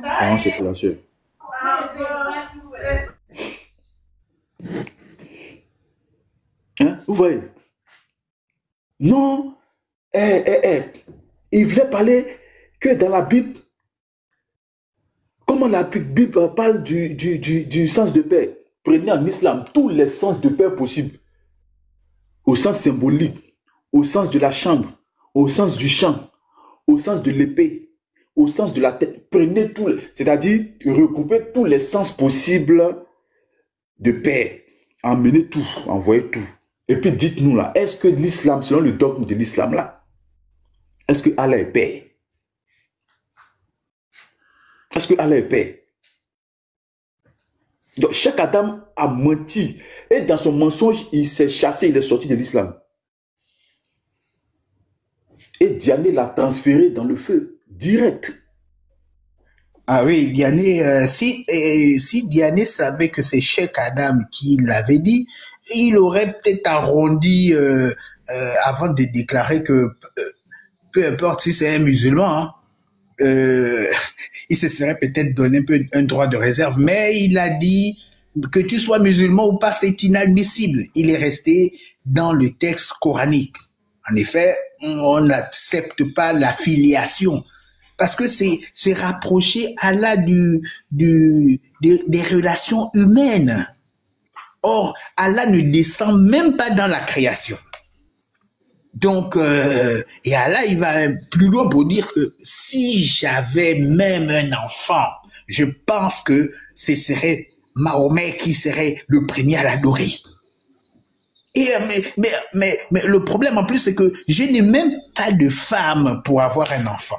Ah, c'est pour la soeur. Hein? Vous voyez? Non. Il voulait parler que dans la Bible, comment la Bible parle du sens de paix. Prenez en islam tous les sens de paix possibles. Au sens symbolique, au sens de la chambre, au sens du champ, au sens de l'épée, au sens de la tête. Prenez tout, c'est-à-dire recoupez tous les sens possibles de paix. Emmenez tout, envoyez tout. Et puis dites-nous là, est-ce que l'islam, selon le dogme de l'islam là, est-ce que Allah est paix? Est-ce que Allah est paix? Donc chaque Adam a menti. Et dans son mensonge, il s'est chassé, il est sorti de l'islam. Et Diané l'a transféré dans le feu, direct. Ah oui, Diané, si Diané savait que c'est Cheikh Adam qui l'avait dit, il aurait peut-être arrondi avant de déclarer que peu importe si c'est un musulman, hein, il se serait peut-être donné un peu un droit de réserve, mais il a dit que tu sois musulman ou pas, c'est inadmissible. Il est resté dans le texte coranique. En effet, on n'accepte pas la filiation parce que c'est rapprocher Allah des relations humaines. Or, Allah ne descend même pas dans la création. Donc, et Allah, il va plus loin pour dire que si j'avais même un enfant, je pense que ce serait Mahomet qui serait le premier à l'adorer. Et mais le problème en plus, c'est que je n'ai même pas de femme pour avoir un enfant.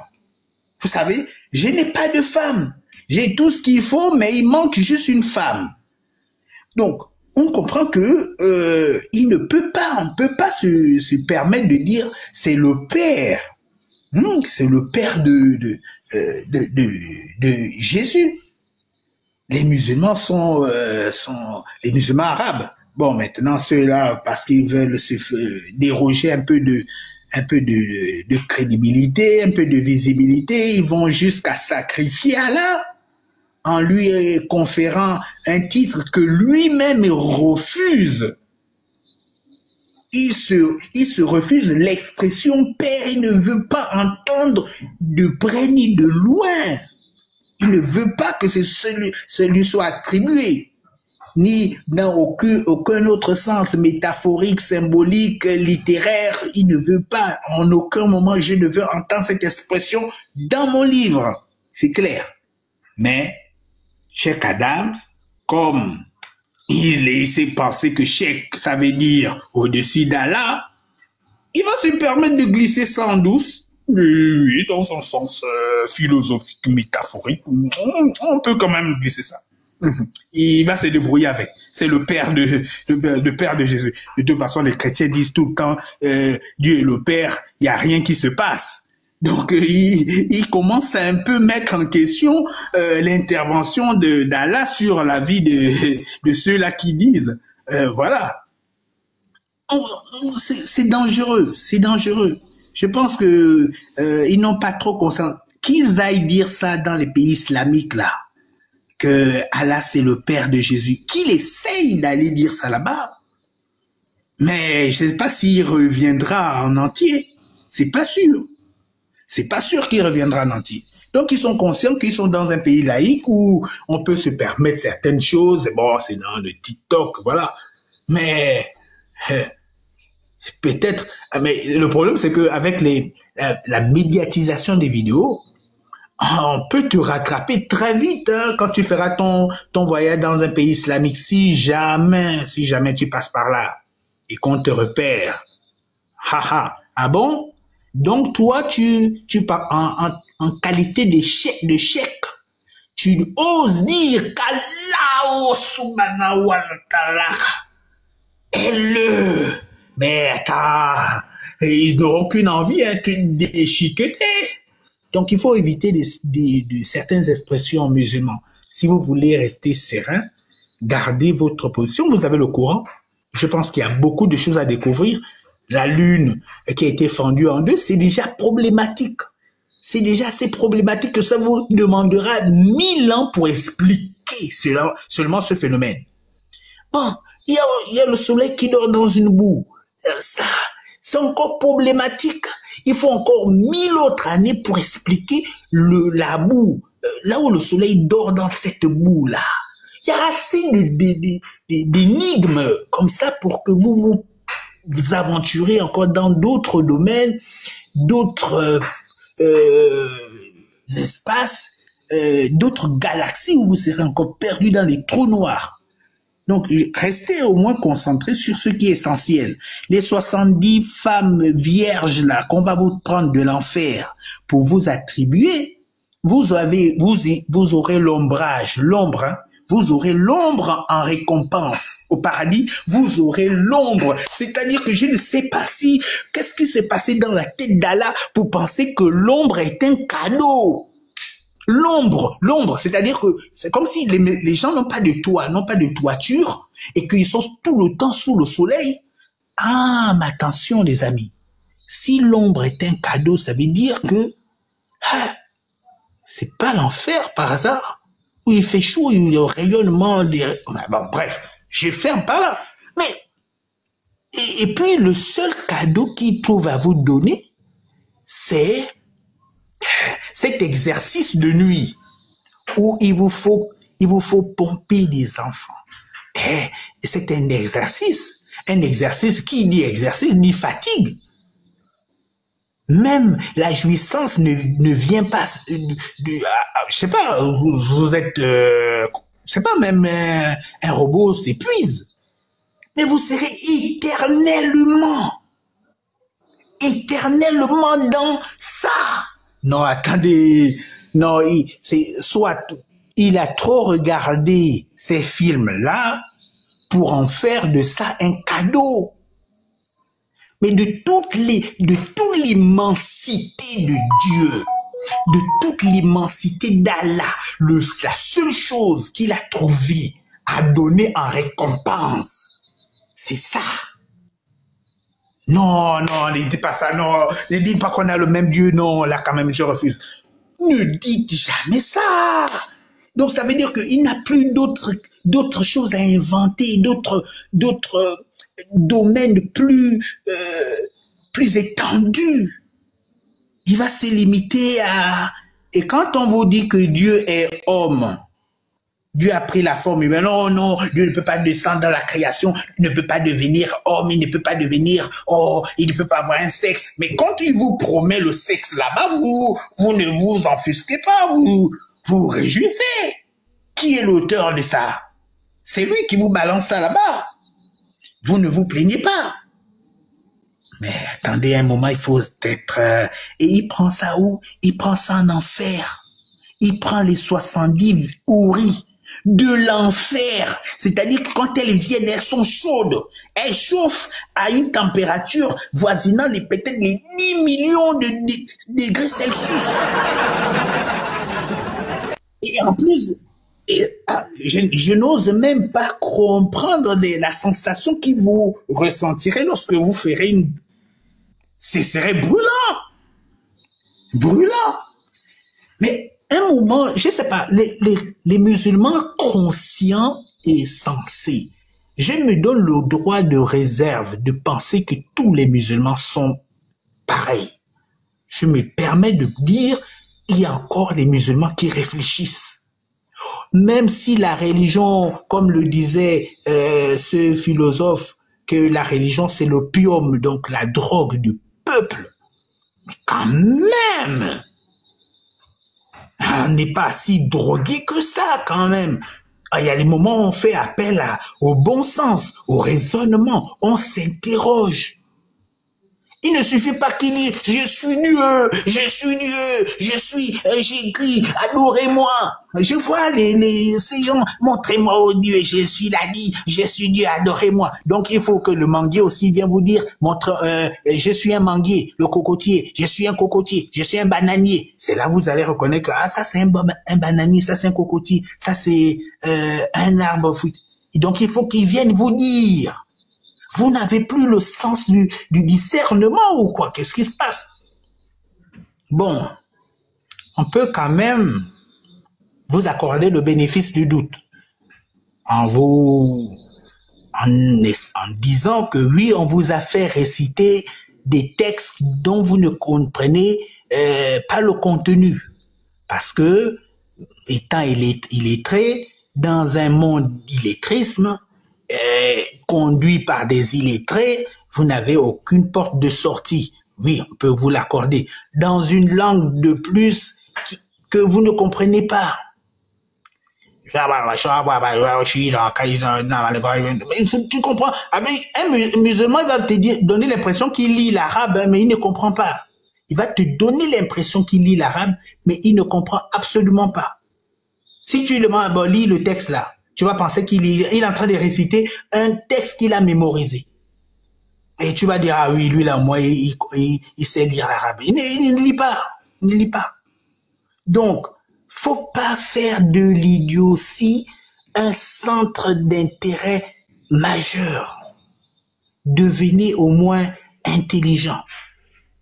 Vous savez, je n'ai pas de femme. J'ai tout ce qu'il faut, mais il manque juste une femme. Donc, on comprend que il ne peut pas, on peut pas se permettre de dire c'est le père, c'est le père de Jésus. Les musulmans sont les musulmans arabes. Bon, maintenant ceux-là, parce qu'ils veulent se déroger un peu de crédibilité, un peu de visibilité, ils vont jusqu'à sacrifier Allah en lui conférant un titre que lui-même refuse. Il se refuse l'expression père, il ne veut pas entendre de près ni de loin. Il ne veut pas que celui soit attribué, ni dans aucun autre sens métaphorique, symbolique, littéraire. Il ne veut pas, en aucun moment, je ne veux entendre cette expression dans mon livre. C'est clair. Mais Cheikh Adams, comme il s'est pensé que Cheikh, ça veut dire au-dessus d'Allah, il va se permettre de glisser ça en douce. Oui, dans un sens philosophique, métaphorique, on peut quand même glisser ça. Il va se débrouiller avec. C'est le père de Jésus. De toute façon, les chrétiens disent tout le temps, Dieu est le Père, il n'y a rien qui se passe. Donc, il commence à un peu mettre en question l'intervention d'Allah sur la vie de ceux-là qui disent, voilà. C'est dangereux, c'est dangereux. Je pense que ils n'ont pas trop conscience. Qu'ils aillent dire ça dans les pays islamiques, là, que Allah, c'est le Père de Jésus, qu'il essaye d'aller dire ça là-bas. Mais je ne sais pas s'il reviendra en entier. C'est pas sûr. C'est pas sûr qu'il reviendra en entier. Donc, ils sont conscients qu'ils sont dans un pays laïque où on peut se permettre certaines choses. Bon, c'est dans le TikTok, voilà. Mais peut-être. Mais le problème, c'est que avec la médiatisation des vidéos, on peut te rattraper très vite quand tu feras ton voyage dans un pays islamique. Si jamais tu passes par là et qu'on te repère. Haha. Ah bon? Donc toi, tu pars en qualité de chèque. Tu oses dire qu'Allah subhanahu wa ta'ala est mais attends, ils n'auront qu'une envie que de déchiqueter. Donc il faut éviter de certaines expressions musulmanes. Si vous voulez rester serein, gardez votre position. Vous avez le Coran. Je pense qu'il y a beaucoup de choses à découvrir. La lune qui a été fendue en deux, c'est déjà problématique. C'est déjà assez problématique que ça vous demandera 1000 ans pour expliquer seulement ce phénomène. Bon, il y a le soleil qui dort dans une boue. Ça, c'est encore problématique. Il faut encore 1000 autres années pour expliquer la boue. Là où le soleil dort dans cette boue-là. Il y a assez d'énigmes comme ça pour que vous aventurez encore dans d'autres domaines, d'autres espaces, d'autres galaxies où vous serez encore perdu dans les trous noirs. Donc, restez au moins concentrés sur ce qui est essentiel. Les 70 femmes vierges là qu'on va vous prendre de l'enfer pour vous attribuer, vous aurez l'ombrage, l'ombre, hein. Vous aurez l'ombre en récompense. Au paradis, vous aurez l'ombre. C'est-à-dire que je ne sais pas si, qu'est-ce qui s'est passé dans la tête d'Allah pour penser que l'ombre est un cadeau. L'ombre, c'est-à-dire que c'est comme si les gens n'ont pas de toit, n'ont pas de toiture et qu'ils sont tout le temps sous le soleil. Ah, mais attention les amis, si l'ombre est un cadeau, ça veut dire que c'est pas l'enfer par hasard, où il fait chaud, il y a le rayonnement des... Bon, bref, je ferme par là. Mais, et puis le seul cadeau qu'il trouve à vous donner, c'est cet exercice de nuit où il vous faut pomper des enfants. C'est un exercice qui dit exercice dit fatigue. Même la jouissance ne vient pas je sais pas, vous êtes, je sais pas, même un robot s'épuise. Mais vous serez éternellement dans ça. Non, attendez, non, soit il a trop regardé ces films-là pour en faire de ça un cadeau. Mais de toute l'immensité de Dieu, de toute l'immensité d'Allah, la seule chose qu'il a trouvé à donner en récompense, c'est ça. Non, ne dites pas ça, non. Ne dites pas qu'on a le même Dieu, non, là quand même, je refuse. Ne dites jamais ça. Donc ça veut dire qu'il n'a plus d'autres choses à inventer, d'autres domaines plus étendus. Il va se limiter à... Et quand on vous dit que Dieu est homme, Dieu a pris la forme humaine. Non, Dieu ne peut pas descendre dans la création, il ne peut pas devenir homme, il ne peut pas devenir, il ne peut pas avoir un sexe. Mais quand il vous promet le sexe là-bas, vous ne vous offusquez pas, vous vous réjouissez. Qui est l'auteur de ça? C'est lui qui vous balance ça là-bas. Vous ne vous plaignez pas. Mais attendez un moment, il faut être... et il prend ça où? Il prend ça en enfer. Il prend les 70 houris de l'enfer. C'est-à-dire que quand elles viennent, elles sont chaudes. Elles chauffent à une température voisinant peut-être les 10 millions de degrés Celsius. Et en plus, je n'ose même pas comprendre la sensation que vous ressentirez lorsque vous ferez une... Ce serait brûlant. Brûlant. Mais un moment, je sais pas, les musulmans conscients et sensés, je me donne le droit de réserve de penser que tous les musulmans sont pareils. Je me permets de dire, il y a encore des musulmans qui réfléchissent. Même si la religion, comme le disait ce philosophe, que la religion c'est l'opium, donc la drogue du peuple, mais quand même, on n'est pas si drogué que ça quand même. Il y a des moments où on fait appel au bon sens, au raisonnement, on s'interroge. Il ne suffit pas qu'il dise « Je suis Dieu, Jésus, adorez-moi ». Je vois les séants, montrez-moi au Dieu, je suis là dit, je suis Dieu, adorez-moi. Donc il faut que le manguier aussi vienne vous dire je suis un manguier, le cocotier, je suis un cocotier, je suis un bananier. C'est là vous allez reconnaître que ça c'est un bananier, ça c'est un cocotier, ça c'est un arbre fruit. Donc il faut qu'il vienne vous dire. Vous n'avez plus le sens du discernement ou quoi? Qu'est-ce qui se passe? Bon, on peut quand même vous accorder le bénéfice du doute en disant que oui, on vous a fait réciter des textes dont vous ne comprenez pas le contenu. Parce que, étant illettré, dans un monde d'illettrisme, conduit par des illettrés, vous n'avez aucune porte de sortie. Oui, on peut vous l'accorder. Dans une langue de plus que vous ne comprenez pas. Mais tu comprends? Un musulman il va te donner l'impression qu'il lit l'arabe, mais il ne comprend pas. Il va te donner l'impression qu'il lit l'arabe, mais il ne comprend absolument pas. Si tu lui demandes, bon, lis le texte là, tu vas penser qu'il est en train de réciter un texte qu'il a mémorisé. Et tu vas dire, ah oui, lui là, moi, il sait lire l'arabe. Il ne lit pas. Il ne lit pas. Donc, faut pas faire de l'idiotie un centre d'intérêt majeur. Devenez au moins intelligent.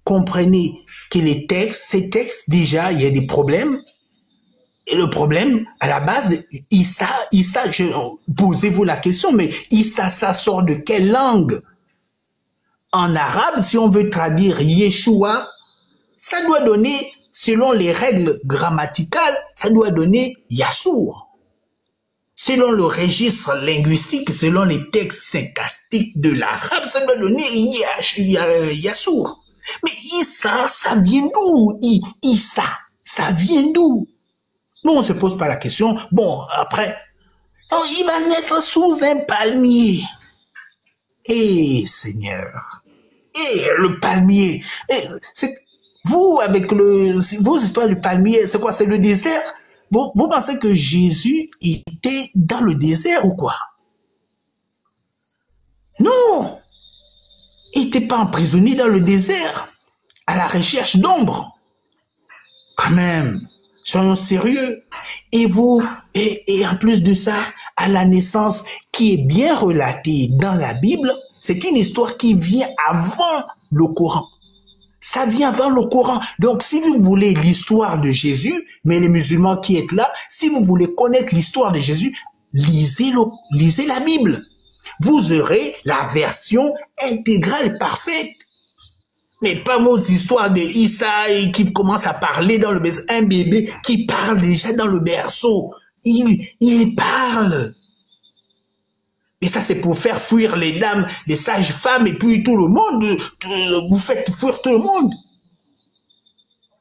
Comprenez que les textes, ces textes, déjà, il y a des problèmes. Et le problème, à la base, Issa, posez-vous la question, mais Issa, ça sort de quelle langue? En arabe, si on veut traduire Yeshua, ça doit donner, selon les règles grammaticales, ça doit donner Yassour. Selon le registre linguistique, selon les textes syntaxiques de l'arabe, ça doit donner Yassour. Mais Issa, ça vient d'où? Issa, ça vient d'où? Nous, on se pose pas la question. Bon, après, il va naître sous un palmier. Eh, Seigneur. Eh, le palmier. Vous, avec vos histoires du palmier, c'est quoi? C'est le désert? Vous pensez que Jésus était dans le désert ou quoi? Non. Il n'était pas emprisonné dans le désert, à la recherche d'ombre. Quand même, soyons sérieux. Et en plus de ça, à la naissance qui est bien relatée dans la Bible, c'est une histoire qui vient avant le Coran. Ça vient avant le Coran. Donc, si vous voulez l'histoire de Jésus, mais les musulmans qui êtes là, si vous voulez connaître l'histoire de Jésus, lisez la Bible. Vous aurez la version intégrale parfaite. Mais pas vos histoires de Issa qui commence à parler dans le berceau. Un bébé qui parle déjà dans le berceau. Il parle. Et ça, c'est pour faire fuir les dames, les sages-femmes et puis tout le monde. Vous faites fuir tout le monde.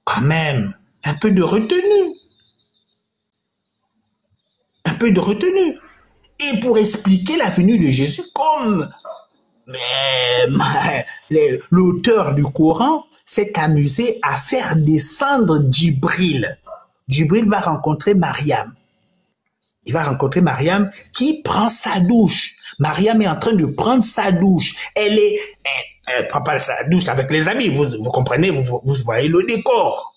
Quand même, un peu de retenue. Un peu de retenue. Et pour expliquer la venue de Jésus, comme l'auteur du Coran s'est amusé à faire descendre Djibril. Djibril va rencontrer Mariam. Il va rencontrer Mariam qui prend sa douche. Mariam est en train de prendre sa douche. Elle prend pas sa douche avec les amis. Vous comprenez, vous voyez le décor.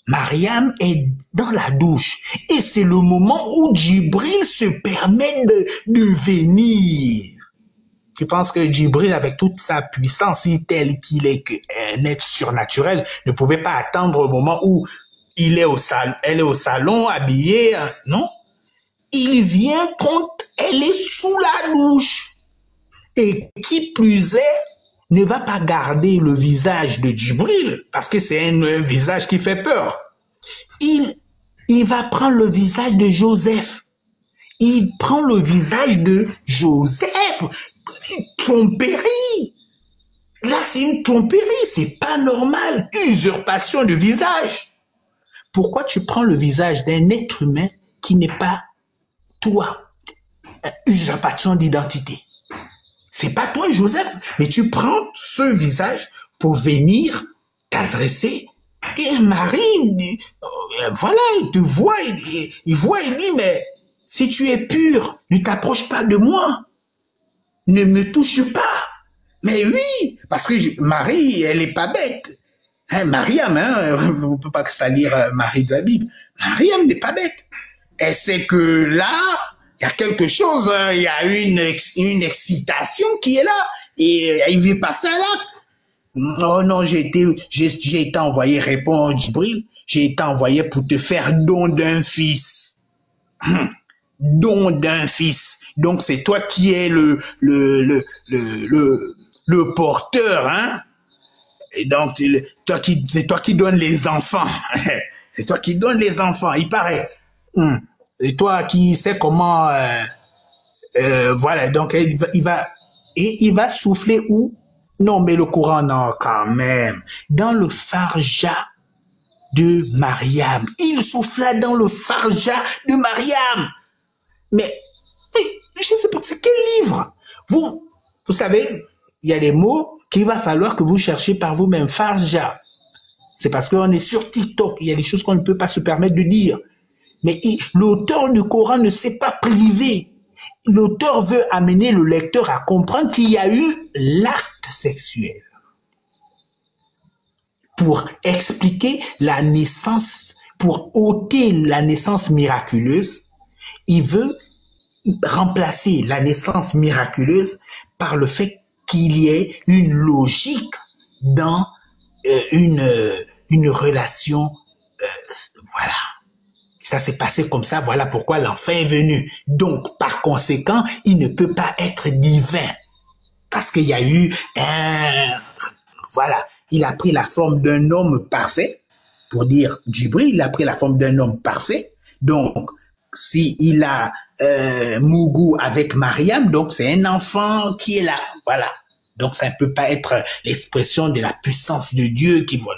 Mariam est dans la douche. Et c'est le moment où Djibril se permet de venir. Je pense que Djibril, avec toute sa puissance, tel qu'il est un être surnaturel, ne pouvait pas attendre au moment où elle est au salon, habillée, non? Il vient quand elle est sous la douche. Et qui plus est, ne va pas garder le visage de Djibril, parce que c'est un visage qui fait peur. Il va prendre le visage de Joseph. Il prend le visage de Joseph. Une tromperie. Là, c'est une tromperie. C'est pas normal. Usurpation de visage. Pourquoi tu prends le visage d'un être humain qui n'est pas toi? Usurpation d'identité. C'est pas toi, Joseph, mais tu prends ce visage pour venir t'adresser. Et Marie, voilà, il te voit, il voit, il dit, mais si tu es pur, ne t'approche pas de moi. Ne me touche pas. Mais oui, parce que Marie, elle est pas bête. Hein, Mariam, on ne peut pas salir Marie de la Bible. Mariam n'est pas bête. Elle sait que là, il y a quelque chose, il y a une excitation qui est là. Et il veut passer à l'acte. Non, j'ai été envoyé, répond Djibril, j'ai été envoyé pour te faire don d'un fils. Don d'un fils. Donc c'est toi qui es le porteur, hein. Et donc c'est toi qui donnes les enfants. C'est toi qui donnes les enfants, il paraît. Et toi qui sais comment voilà, donc il va souffler où? Non, mais le Coran, non, quand même. Dans le Farja, de Mariam. Il souffla dans le farja de Mariam. Mais je ne sais pas, c'est quel livre? Vous savez, il y a des mots qu'il va falloir que vous cherchiez par vous-même. Farja. C'est parce qu'on est sur TikTok. Il y a des choses qu'on ne peut pas se permettre de dire. Mais l'auteur du Coran ne s'est pas privé. L'auteur veut amener le lecteur à comprendre qu'il y a eu l'acte sexuel. Pour expliquer la naissance, pour ôter la naissance miraculeuse, il veut remplacer la naissance miraculeuse par le fait qu'il y ait une logique dans une relation, voilà. Ça s'est passé comme ça, voilà pourquoi l'enfant est venu. Donc, par conséquent, il ne peut pas être divin. Parce qu'il y a eu voilà, il a pris la forme d'un homme parfait, pour dire Djibril, il a pris la forme d'un homme parfait. Donc, si il a Mougou avec Mariam, donc c'est un enfant qui est là, voilà. Donc, ça ne peut pas être l'expression de la puissance de Dieu qui va...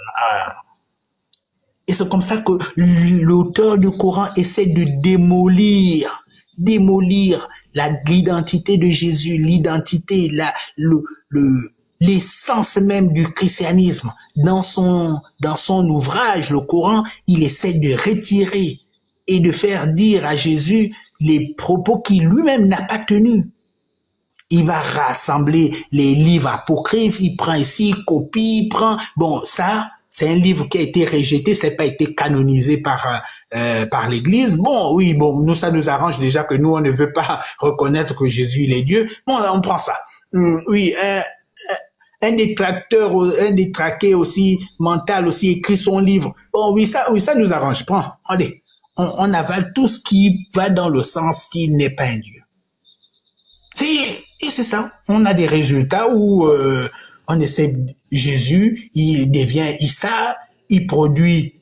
Et c'est comme ça que l'auteur du Coran essaie de démolir l'identité de Jésus, l'identité, l'essence même du christianisme. Dans son ouvrage, le Coran, il essaie de retirer et de faire dire à Jésus les propos qu'il lui-même n'a pas tenus. Il va rassembler les livres apocryphes, il prend ici, il copie, il prend... Bon, ça... C'est un livre qui a été rejeté, ça n'a pas été canonisé par l'Église. Bon, oui, bon, nous, ça nous arrange déjà que nous, on ne veut pas reconnaître que Jésus, il est Dieu. Bon, on prend ça. Oui, un détraqué aussi, mental aussi, écrit son livre. Bon, oui, ça nous arrange. Prends, allez. On avale tout ce qui va dans le sens qu'il n'est pas un Dieu. Et c'est ça. On a des résultats où... on essaie, Jésus, il devient Issa, il produit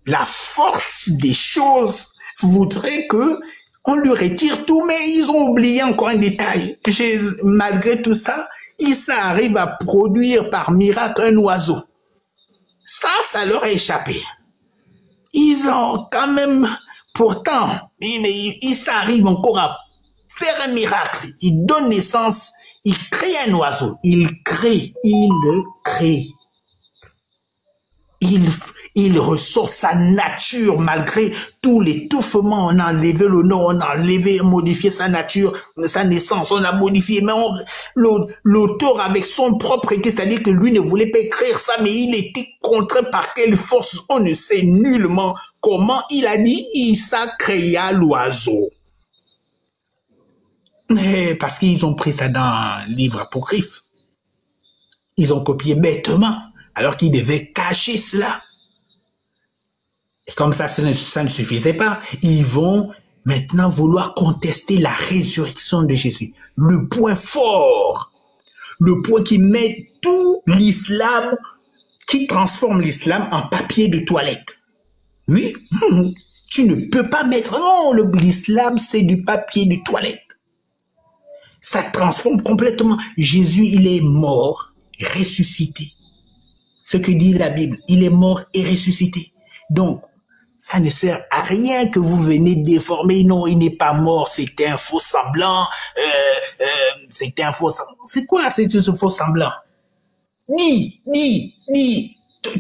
la force des choses voudrait que on lui retire tout, mais ils ont oublié encore un détail, que malgré tout ça, Issa arrive à produire par miracle un oiseau. Ça leur a échappé. Ils ont quand même, pourtant, Issa arrive encore à faire un miracle. Il donne naissance. Il crée un oiseau, il le crée. Il ressort sa nature malgré tout l'étouffement. On a enlevé le nom, on a enlevé, modifié sa nature, sa naissance, on a modifié. Mais l'auteur avec son propre écrit, c'est-à-dire que lui ne voulait pas écrire ça, mais il était contraint par quelle force, on ne sait nullement comment. Il a dit, Issa créa l'oiseau. Mais parce qu'ils ont pris ça dans le livre apocryphe. Ils ont copié bêtement, alors qu'ils devaient cacher cela. Et comme ça ne suffisait pas, ils vont maintenant vouloir contester la résurrection de Jésus. Le point fort, le point qui met tout l'islam, qui transforme l'islam en papier de toilette. Oui, tu ne peux pas mettre... Non, l'islam, c'est du papier de toilette. Ça transforme complètement. Jésus, il est mort, ressuscité. Ce que dit la Bible, il est mort et ressuscité. Donc, ça ne sert à rien que vous venez déformer. Non, il n'est pas mort, c'était un faux semblant. C'était un faux semblant. C'est quoi ce faux semblant? Dis.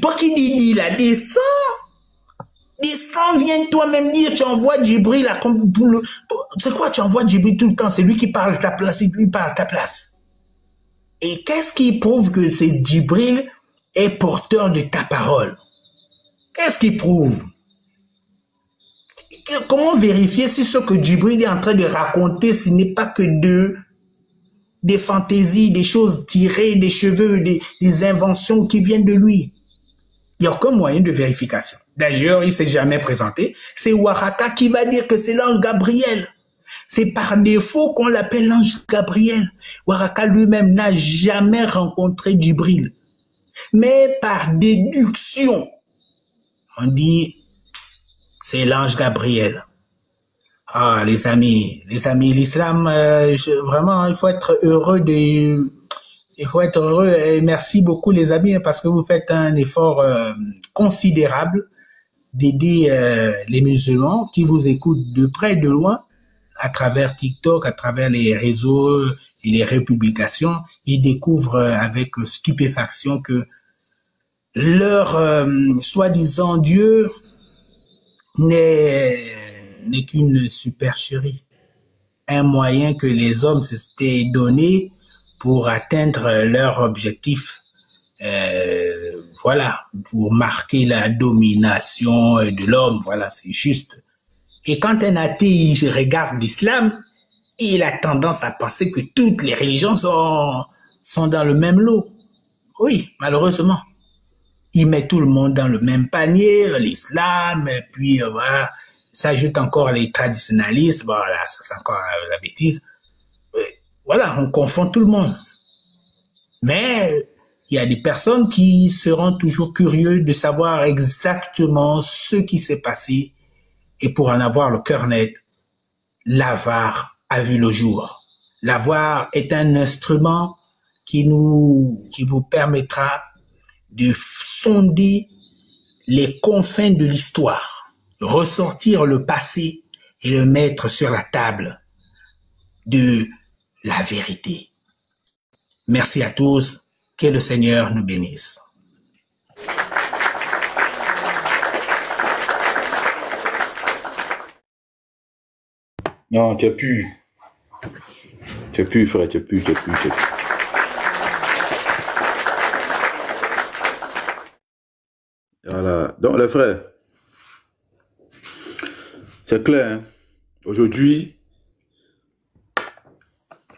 Toi qui dis là, descends. Descends, viens toi-même dire, tu envoies Djibril à... C'est quoi, tu envoies Djibril tout le temps? C'est lui qui parle à ta place, lui parle à ta place. Et qu'est-ce qui prouve que c'est Djibril est porteur de ta parole? Qu'est-ce qui prouve? Comment vérifier si ce que Djibril est en train de raconter, ce n'est pas que des fantaisies, des choses tirées des cheveux, des inventions qui viennent de lui? Il n'y a aucun moyen de vérification. D'ailleurs, il ne s'est jamais présenté. C'est Waraka qui va dire que c'est l'ange Gabriel. C'est par défaut qu'on l'appelle l'ange Gabriel. Waraka lui-même n'a jamais rencontré Djibril. Mais par déduction, on dit c'est l'ange Gabriel. Ah, les amis, l'islam, vraiment, il faut être heureux de... Il faut être heureux et merci beaucoup les amis parce que vous faites un effort considérable d'aider les musulmans qui vous écoutent de près et de loin à travers TikTok, à travers les réseaux et les républications. Ils découvrent avec stupéfaction que leur soi-disant Dieu n'est qu'une supercherie, un moyen que les hommes s'étaient donné pour atteindre leur objectif. Voilà, pour marquer la domination de l'homme, voilà, c'est juste. Et quand un athée regarde l'islam, il a tendance à penser que toutes les religions sont dans le même lot. Oui, malheureusement. Il met tout le monde dans le même panier, l'islam, et puis voilà, s'ajoute encore les traditionalistes, voilà, ça c'est encore la bêtise. Voilà, on confond tout le monde. Mais il y a des personnes qui seront toujours curieux de savoir exactement ce qui s'est passé et pour en avoir le cœur net, l'avare a vu le jour. L'avare est un instrument qui vous permettra de sonder les confins de l'histoire, ressortir le passé et le mettre sur la table de la vérité. Merci à tous. Que le Seigneur nous bénisse. Non, tu as pu. Tu as pu, frère, tu as pu. Voilà. Donc, les frères, c'est clair, hein? Aujourd'hui,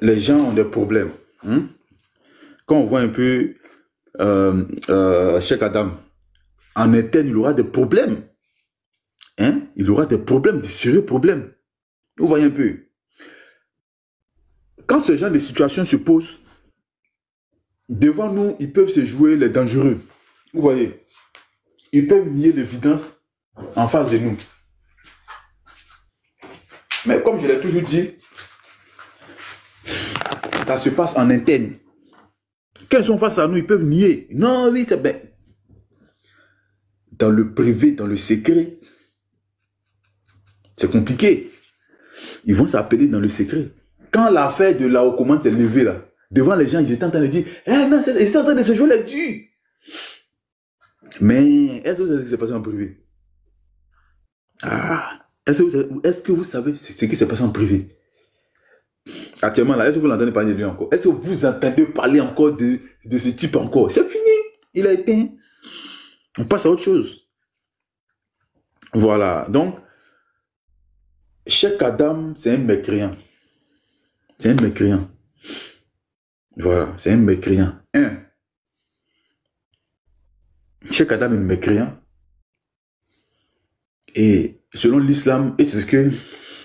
les gens ont des problèmes. Hein? Quand on voit un peu Cheikh Adam, en interne, il aura des problèmes. Hein? Il aura des problèmes, des sérieux problèmes. Vous voyez un peu. Quand ce genre de situation se pose, devant nous, ils peuvent se jouer les dangereux. Vous voyez. Ils peuvent nier l'évidence en face de nous. Mais comme je l'ai toujours dit, ça se passe en interne. Quand ils sont face à nous, ils peuvent nier. Non, oui, c'est bien. Dans le privé, dans le secret, c'est compliqué. Ils vont s'appeler dans le secret. Quand l'affaire de la haute commande s'est levée là, devant les gens, ils étaient en train de dire, non, ils étaient en train de se jouer là-dessus. Mais est-ce que vous savez ce qui s'est passé en privé? Est-ce que vous savez ce qui s'est passé en privé? Actuellement là, est-ce que vous l'entendez parler de lui encore? Est-ce que vous entendez parler encore de ce type encore? C'est fini. Il a éteint. On passe à autre chose. Voilà. Donc, Cheikh Adam, c'est un mécréant. C'est un mécréant. Voilà, c'est un mécréant. Cheikh Adam est mécréant. Et selon l'islam, et c'est ce que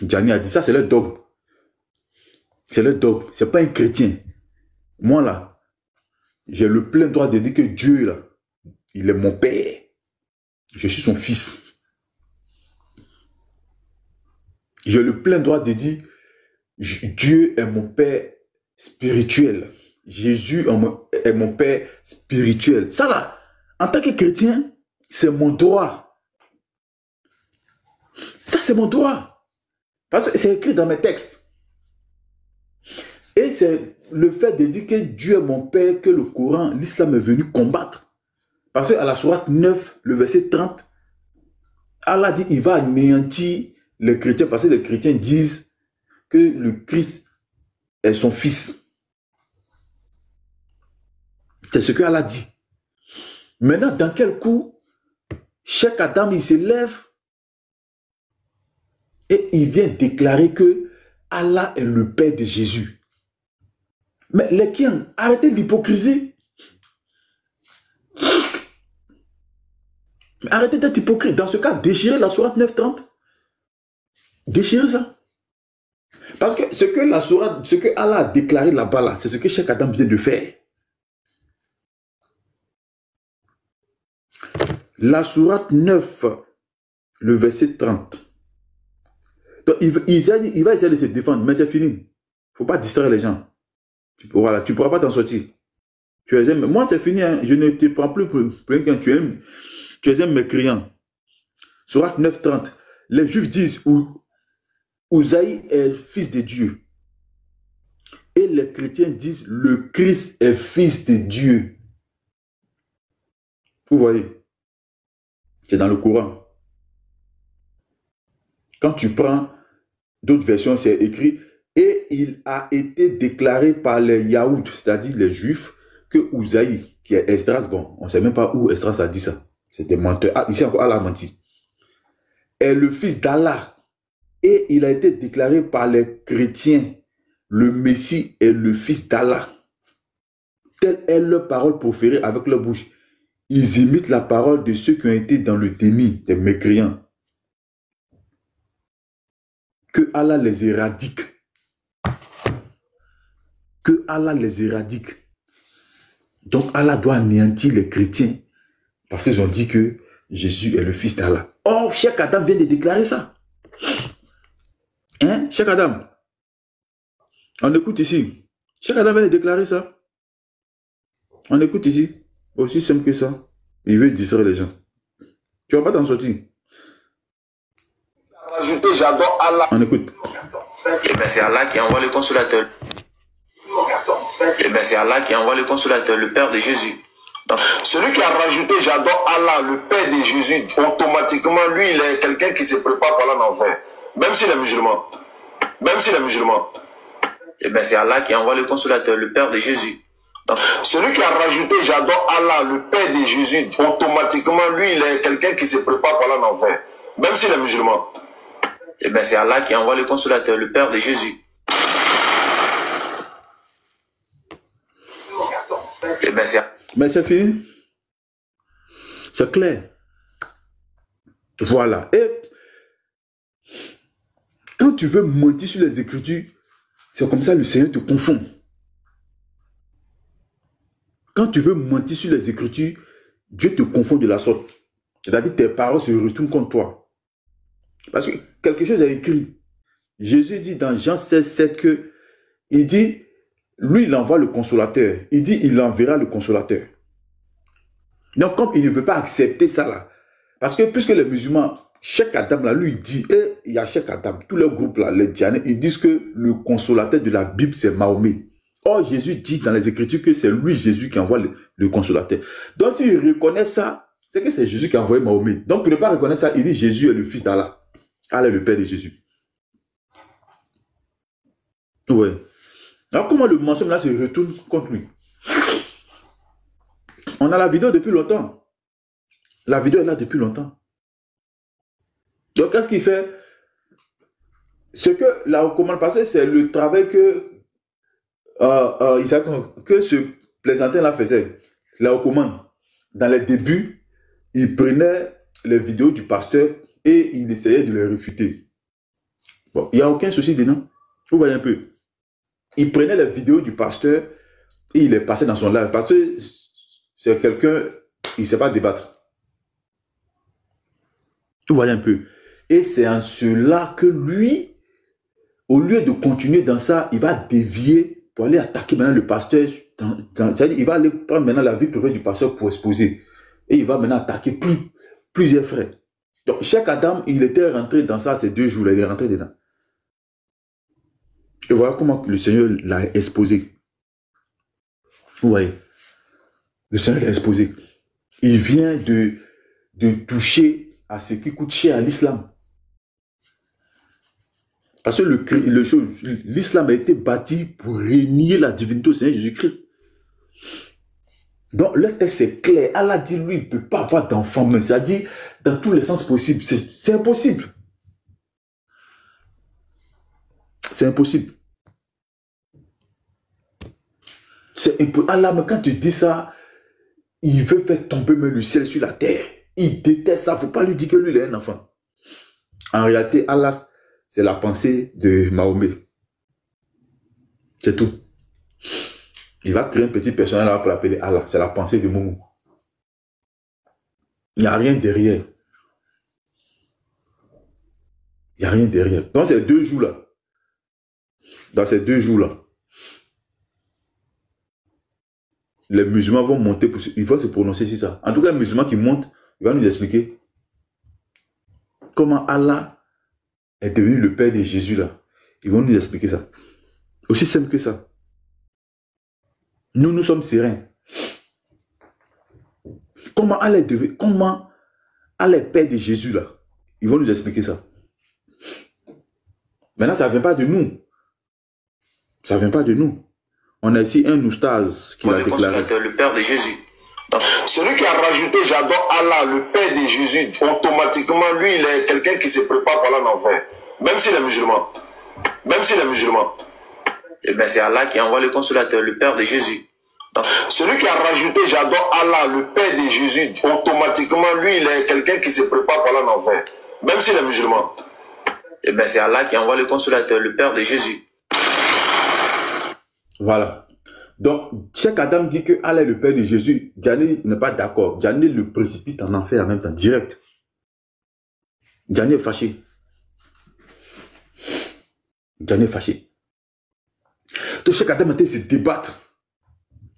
Gianni a dit, ça c'est le dogme. C'est le dogme. C'est pas un chrétien. Moi là, j'ai le plein droit de dire que Dieu là, il est mon père. Je suis son fils. J'ai le plein droit de dire Dieu est mon père spirituel. Jésus est mon père spirituel. Ça là, en tant que chrétien, c'est mon droit. Ça c'est mon droit. Parce que c'est écrit dans mes textes. Et c'est le fait de dire que Dieu est mon père que le Coran, l'islam est venu combattre. Parce qu'à la sourate 9, le verset 30, Allah dit il va anéantir les chrétiens parce que les chrétiens disent que le Christ est son fils. C'est ce que Allah dit. Maintenant, dans quel coup, Cheikh Adam, il se lève et il vient déclarer que Allah est le père de Jésus. Mais les kiens, arrêtez l'hypocrisie. Arrêtez d'être hypocrite. Dans ce cas, déchirez la sourate 9:30. Déchirez ça. Parce que ce que Allah a déclaré là-bas, là, c'est ce que Cheikh Adam vient de faire. La sourate 9, le verset 30. Donc, il va essayer de se défendre, mais c'est fini. Il ne faut pas distraire les gens. Voilà, tu ne pourras pas t'en sortir. Tu es un... Moi, c'est fini. Hein. Je ne te prends plus pour quelqu'un. Tu es un mécréant. Sourate 9:30. Les Juifs disent Uzaï est fils de Dieu. Et les chrétiens disent le Christ est fils de Dieu. Vous voyez? C'est dans le Coran. Quand tu prends d'autres versions, c'est écrit et il a été déclaré par les Yaoud, c'est-à-dire les Juifs, que Uzaï, qui est Esdras, bon, on ne sait même pas où Esdras a dit ça. C'était menteur. Ah, ici encore, Allah a menti. Est le fils d'Allah. Et il a été déclaré par les chrétiens. Le Messie est le fils d'Allah. Telle est leur parole proférée avec leur bouche. Ils imitent la parole de ceux qui ont été dans le déni, des mécréants. Que Allah les éradique. Que Allah les éradique. Donc Allah doit anéantir les chrétiens parce qu'ils ont dit que Jésus est le fils d'Allah. Oh, Cheikh Adam vient de déclarer ça. Hein, Cheikh Adam? On écoute ici. Cheikh Adam vient de déclarer ça. On écoute ici. Aussi simple que ça. Il veut distraire les gens. Tu vas pas t'en sortir. Rajouter, j'adore Allah. On écoute. Et bien c'est Allah qui envoie le consolateur. Et bien c'est Allah qui envoie le consolateur, le Père de Jésus. Donc, celui qui a rajouté j'adore Allah, le Père de Jésus, automatiquement, lui, il est quelqu'un qui se prépare pour l'enfer. Même s'il est musulman. Même s'il est musulman. Et bien c'est Allah qui envoie le consolateur, le Père de Jésus. Donc, celui qui a rajouté j'adore Allah, le Père de Jésus, automatiquement, lui, il est quelqu'un qui se prépare pour l'enfer. Même s'il est musulman. Et bien c'est Allah qui envoie le consolateur, le Père de Jésus. Et bien c'est... Mais c'est fini. C'est clair. Voilà. Et quand tu veux mentir sur les Écritures, c'est comme ça le Seigneur te confond. Quand tu veux mentir sur les Écritures, Dieu te confond de la sorte. C'est-à-dire que tes paroles se retournent contre toi. Parce que quelque chose est écrit. Jésus dit dans Jean 16:7 que il dit, lui il envoie le consolateur. Il dit il enverra le consolateur. Donc comme il ne veut pas accepter ça là, parce que puisque les musulmans, Cheikh Adam là, lui il dit, et il y a Cheikh Adam, tous les groupes là, les Djanais, ils disent que le consolateur de la Bible c'est Mahomet. Or Jésus dit dans les Écritures que c'est lui Jésus qui envoie le consolateur. Donc s'il reconnaît ça, c'est que c'est Jésus qui a envoyé Mahomet. Donc pour ne pas reconnaître ça, il dit Jésus est le fils d'Allah. Allah est le Père de Jésus. Ouais. Alors comment le mensonge là se retourne contre lui? On a la vidéo depuis longtemps. La vidéo est là depuis longtemps. Donc qu'est-ce qu'il fait? Ce que la recommande passée, c'est le travail que ce plaisantin là faisait. La recommande. Dans les débuts, il prenait les vidéos du pasteur et il essayait de les réfuter. Bon, il n'y a aucun souci dedans. Vous voyez un peu. Il prenait les vidéos du pasteur et il les passait dans son live. Parce que c'est quelqu'un, il ne sait pas débattre. Vous voyez un peu. Et c'est en cela que lui, au lieu de continuer dans ça, il va dévier pour aller attaquer maintenant le pasteur. C'est-à-dire, il va aller prendre maintenant la vie privée du pasteur pour exposer. Et il va maintenant attaquer plusieurs frères. Donc, Cheikh Adam, il était rentré dans ça ces 2 jours, là, il est rentré dedans. Et voilà comment le Seigneur l'a exposé. Vous voyez, le Seigneur l'a exposé. Il vient de toucher à ce qui coûte cher à l'islam. Parce que l'islam a été bâti pour régner la divinité au Seigneur Jésus-Christ. Donc le texte est clair. Allah dit, lui, il ne peut pas avoir d'enfant, mais ça dit dans tous les sens possibles. C'est impossible. C'est impossible. C'est impossible. Allah, mais quand tu dis ça, il veut faire tomber même le ciel sur la terre. Il déteste ça. Il ne faut pas lui dire que lui, il est un enfant. En réalité, Allah, c'est la pensée de Mahomet. C'est tout. Il va créer un petit personnage là pour l'appeler Allah. C'est la pensée de Moumou. Il n'y a rien derrière. Il n'y a rien derrière. Dans ces 2 jours-là, les musulmans vont monter, ils vont se prononcer sur ça. En tout cas, les musulmans qui montent, il va nous expliquer comment Allah est devenu le Père de Jésus là. Ils vont nous expliquer ça. Aussi simple que ça. Nous sommes sereins. Comment Allah est Père de Jésus là. Ils vont nous expliquer ça. Maintenant, ça ne vient pas de nous. Ça ne vient pas de nous. On a ici un oustaz qui l'a déclaré. Le Père de Jésus. Celui qui a rajouté j'adore Allah, le Père de Jésus, automatiquement, lui, il est quelqu'un qui se prépare pour aller en enfer. Même s'il est musulman. Même s'il est musulman. Et bien, c'est Allah qui envoie le consolateur, le Père de Jésus. Celui qui a rajouté j'adore Allah, le Père de Jésus, automatiquement, lui, il est quelqu'un qui se prépare pour aller en enfer. Même s'il est musulman. Et bien, c'est Allah qui envoie le consolateur, le Père de Jésus. Voilà. Donc, Cheikh Adam dit que Allah est le Père de Jésus. Djani n'est pas d'accord. Djani le précipite en enfer en même temps, direct. Djani est fâché. Djani est fâché. Donc, Cheikh Adam était se débattre.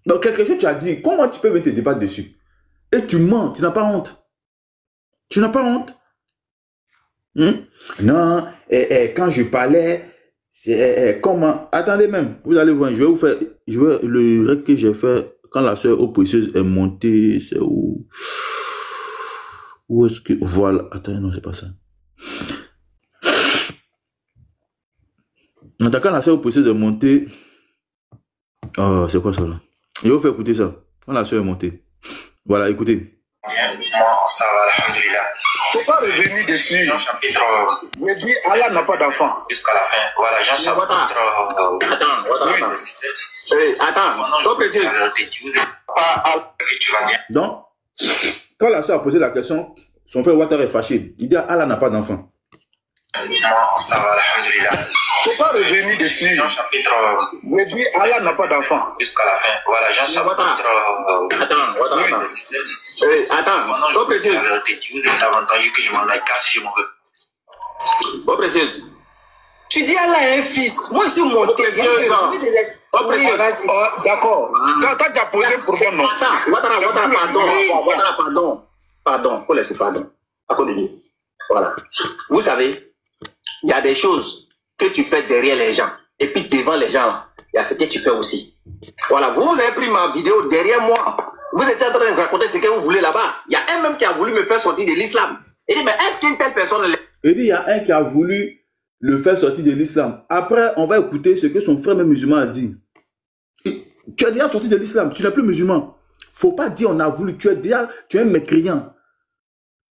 Donc, quelque chose tu as dit, comment tu peux venir te débattre dessus? Et tu mens, tu n'as pas honte. Tu n'as pas honte? Non, quand je parlais, c'est comment? Attendez même, vous allez voir, je vais vous faire, le rec que j'ai fait quand la soeur eau précieuse est montée, c'est où? Où est-ce que, voilà, attendez, non, c'est pas ça. Attends, quand la soeur eau précieuse est montée, oh, c'est quoi ça là? Je vais vous faire écouter ça, quand la soeur est montée. Voilà, écoutez. Moi, ça va, alhamdoulilah. Je ne peux pas revenir dessus. Jean chapitre. Je dis, Allah n'a pas d'enfant. Jusqu'à la fin. Voilà, Jean chapitre. Attends, je précise. Tu vas bien. Donc, quand la soeur a posé la question, son frère Ouattara est fâché. Il dit, Allah n'a pas d'enfant. Moi, ça va, alhamdoulilah. Je ne peux pas revenir dessus. Jean chapitre. Je dis, Allah n'a pas d'enfant. Jusqu'à la fin. Voilà, Jean chapitre. Attends, je précise. Vous êtes avantageux que je m'en aille, car si je m'en veux. Je précise. Tu dis Allah est un fils. Moi, je suis monté. D'accord. Quand tu as posé pour ton nom. Pardon. Faut laisser pardon. À cause de Dieu. Voilà. Vous savez, il y a des choses que tu fais derrière les gens. Et puis devant les gens, il y a ce que tu fais aussi. Voilà. Vous avez pris ma vidéo derrière moi. Vous étiez en train de raconter ce que vous voulez là-bas. Il y a un même qui a voulu me faire sortir de l'islam. Il dit, mais est-ce qu'une telle personne... Il dit, il y a un qui a voulu le faire sortir de l'islam. Après, on va écouter ce que son frère même musulman a dit. Tu as déjà sorti de l'islam, tu n'es plus musulman. Faut pas dire on a voulu, tu es un mécréant.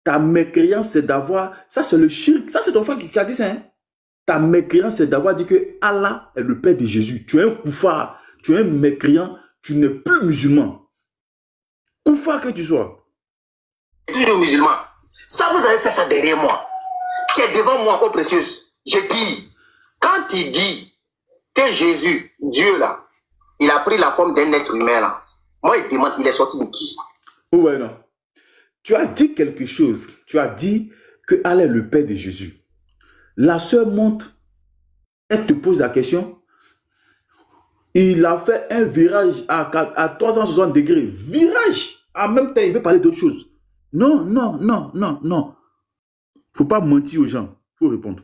Ta mécréance, c'est d'avoir... Ça, c'est le shirk. Ça, c'est ton frère qui a dit ça. Hein? Ta mécréance, c'est d'avoir dit que Allah est le Père de Jésus. Tu es un koufar, tu es un mécréant, tu n'es plus musulman. Koufar que tu sois. Toujours musulman. Ça, vous avez fait ça derrière moi. Tu es devant moi, ô précieuse. Je dis, quand il dit que Jésus, Dieu là, il a pris la forme d'un être humain là, moi il demande, il est sorti de qui? Ouais, non. Tu as dit quelque chose. Tu as dit que Allah est le Père de Jésus. La sœur monte, elle te pose la question. Il a fait un virage à 360 degrés. Virage. En même temps, il veut parler d'autre chose. Non. Faut pas mentir aux gens. Faut répondre.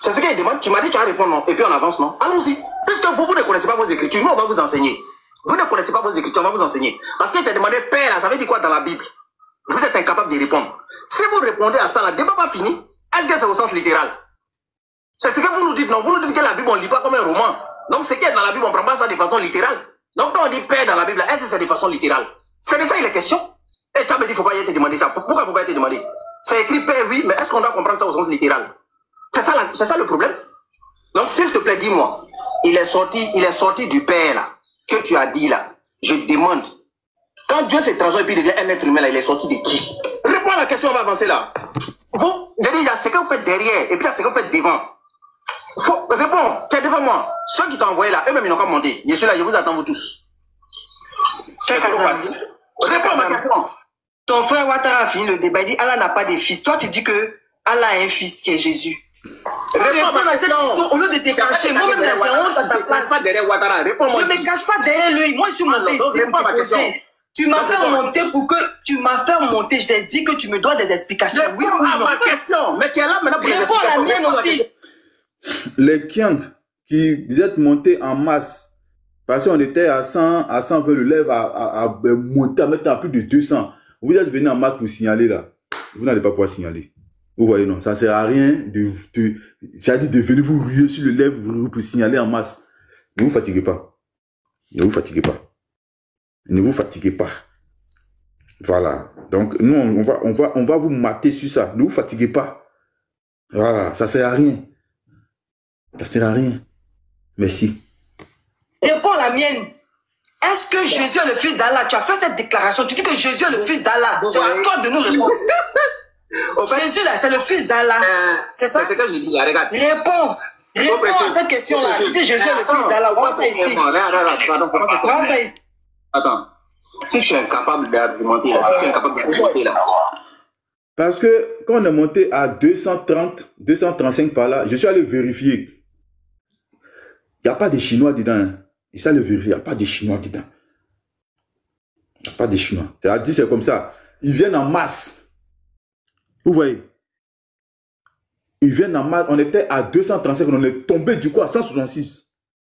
C'est ce qu'il demande. Tu m'as dit, tu vas répondre non. Et puis on avance, non? Allons-y. Puisque vous ne connaissez pas vos écritures, nous on va vous enseigner. Vous ne connaissez pas vos écritures, on va vous enseigner. Parce qu'il t'a demandé Père, là, ça veut dire quoi dans la Bible? Vous êtes incapable de répondre. Si vous répondez à ça, le débat pas fini. Est-ce que c'est au sens littéral? C'est ce que vous nous dites, non? Vous nous dites que la Bible, on ne lit pas comme un roman. Donc, ce qui est dans la Bible, on ne prend pas ça de façon littérale. Donc, quand on dit Père dans la Bible, est-ce que c'est de façon littérale? C'est de ça il est question. Et tu as me dit, il ne faut pas y être demandé ça. Pourquoi il ne faut pas y être demandé? C'est écrit Père, oui, mais est-ce qu'on doit comprendre ça au sens littéral? C'est ça le problème. Donc, s'il te plaît, dis-moi, il est sorti du Père, là, que tu as dit, là. Je demande, quand Dieu s'est transformé et puis devient un être humain, là, il est sorti de qui? Réponds à la question, on va avancer là. Vous, je dis, il y a ce que vous faites derrière, et puis il y a ce que vous faites devant. Réponds, tu es devant moi. Ceux qui t'ont envoyé là, eux-mêmes, ils n'ont pas demandé. Je suis là, je vous attends, vous tous. Réponds à ma question. Ton frère Ouattara a fini le débat, il dit Allah n'a pas de fils. Toi, tu dis que Allah a un fils qui est Jésus. Faut répondre à cette question au lieu de te cacher. Moi-même, j'ai honte à ta place. Je ne me cache pas derrière lui. Moi, je suis monté ici pour te poser. Tu m'as fait monter pour que tu m'as fait monter. Je t'ai dit que tu me dois des explications. Oui ou non? Ma question. Mais tu es là maintenant pour les réponds à la mienne aussi. Les Kiang qui vous êtes montés en masse, parce qu'on était à 100, à 120, le lève à monter, à mettre à plus de 200. Vous êtes venus en masse pour signaler là. Vous n'allez pas pouvoir signaler. Vous voyez, non, ça ne sert à rien j'ai dit de venir vous ruer sur le lève pour signaler en masse. Ne vous fatiguez pas. Ne vous fatiguez pas. Ne vous fatiguez pas. Voilà. Donc, nous, on va vous mater sur ça. Ne vous fatiguez pas. Voilà, ça ne sert à rien. Ça ne sert à rien. Merci. Réponds à la mienne. Est-ce que Jésus est le fils d'Allah? Tu as fait cette déclaration. Tu dis que Jésus est le fils d'Allah. C'est à toi de nous répondre. Jésus, là, c'est le fils d'Allah. C'est ça? C'est ce que je dis là, regarde. Réponds. Réponds à cette question-là. Tu dis que Jésus est le fils d'Allah. Vois ça ici. Vois ça ici. Attends. Si tu es incapable d'argumenter là, si tu es incapable d'argumenter là. Parce que quand on est monté à 230, 235 par là, je suis allé vérifier. Il n'y a pas de Chinois dedans. Hein. Je suis allé vérifier, il n'y a pas de Chinois dedans. Il n'y a pas de Chinois. C'est-à-dire, c'est comme ça. Ils viennent en masse. Vous voyez? Ils viennent en masse. On était à 235, on est tombé du coup à 166.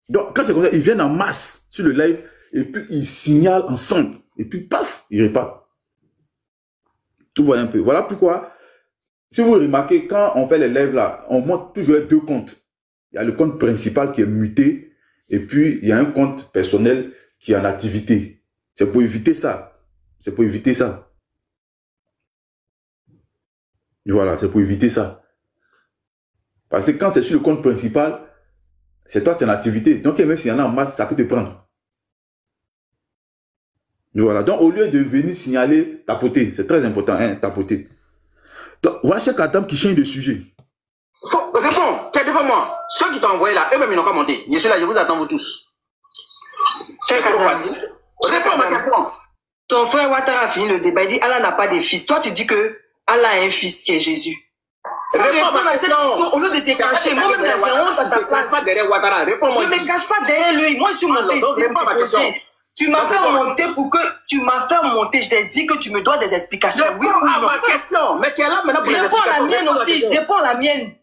Donc, quand c'est comme ça, ils viennent en masse sur le live et puis ils signalent ensemble. Et puis, paf, ils repartent. Vous voyez un peu. Voilà pourquoi, si vous remarquez, quand on fait les lives là, on montre toujours les deux comptes. Il y a le compte principal qui est muté et puis il y a un compte personnel qui est en activité. C'est pour éviter ça. C'est pour éviter ça. Voilà, c'est pour éviter ça. Parce que quand c'est sur le compte principal, c'est toi qui es en activité. Donc, même s'il y en a en masse, ça peut te prendre. Voilà. Donc, au lieu de venir signaler, tapoter, c'est très important, hein, tapoter. Donc, voilà Cheikh Adam qui change de sujet. Réponds, tu es devant moi. Ceux qui t'ont envoyé là, eux-mêmes, ils n'ont pas monté. Je suis là, je vous attends, vous tous. Cheikh Adam. Réponds à ma question. Ton frère Ouattara a fini le débat. Il dit Allah n'a pas de fils. Toi, tu dis que Allah a un fils qui est Jésus. Réponds à cette question au lieu de te cacher. Moi-même, j'ai honte à ta place. Je ne me cache pas derrière lui. Moi, je suis monté ici pour te poser. Tu m'as fait monter pour que tu m'as fait monter. Je t'ai dit que tu me dois des explications. Oui ou non? Ma question. Mais tu es là maintenant pour les explications. Réponds à la mienne aussi. Réponds à la mienne.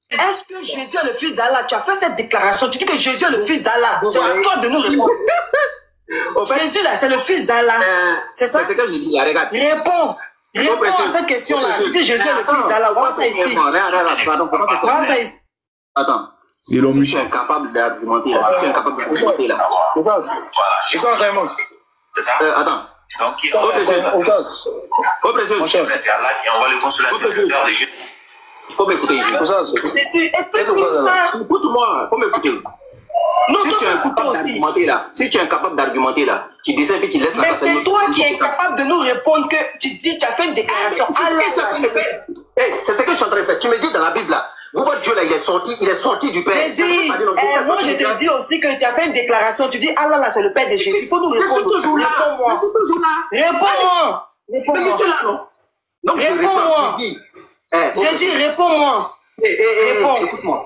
Est-ce que Jésus est le fils d'Allah? Tu as fait cette déclaration. Tu dis que Jésus est le fils d'Allah. C'est à toi de nous répondre. Jésus là, c'est le fils d'Allah. C'est ça? C'est ce que je dis là. Regarde. Réponds. Réponds à cette question-là. Tu dis que Jésus est le fils d'Allah. Vois ça ici. Vois ça ici. Attends. Ils l'ont mis. Si tu es incapable d'argumenter là, si tu es incapable d'argumenter là. C'est ça, Simon. C'est ça. Attends. Donc, au précieux. C'est Allah qui envoie le consolateur de Jésus. Faut m'écouter ici. Explique-nous ça. Écoute-moi, faut m'écouter. Non, si tu es incapable d'argumenter là, si tu es incapable d'argumenter là, tu descends et puis tu laisses la personne. Mais c'est toi qui es incapable de nous répondre que tu dis, tu as fait une déclaration. C'est ce que je suis en train de faire. Tu me dis dans la Bible là. Votre Dieu là, il est sorti du Père. J'ai dit, moi je te dis aussi que tu as fait une déclaration. Tu dis Allah là c'est le Père de Jésus. Il faut nous répondre. Réponds-moi. Je suis toujours là. Réponds-moi. Mais je suis là non. Donc réponds-moi. J'ai dit réponds-moi. Réponds.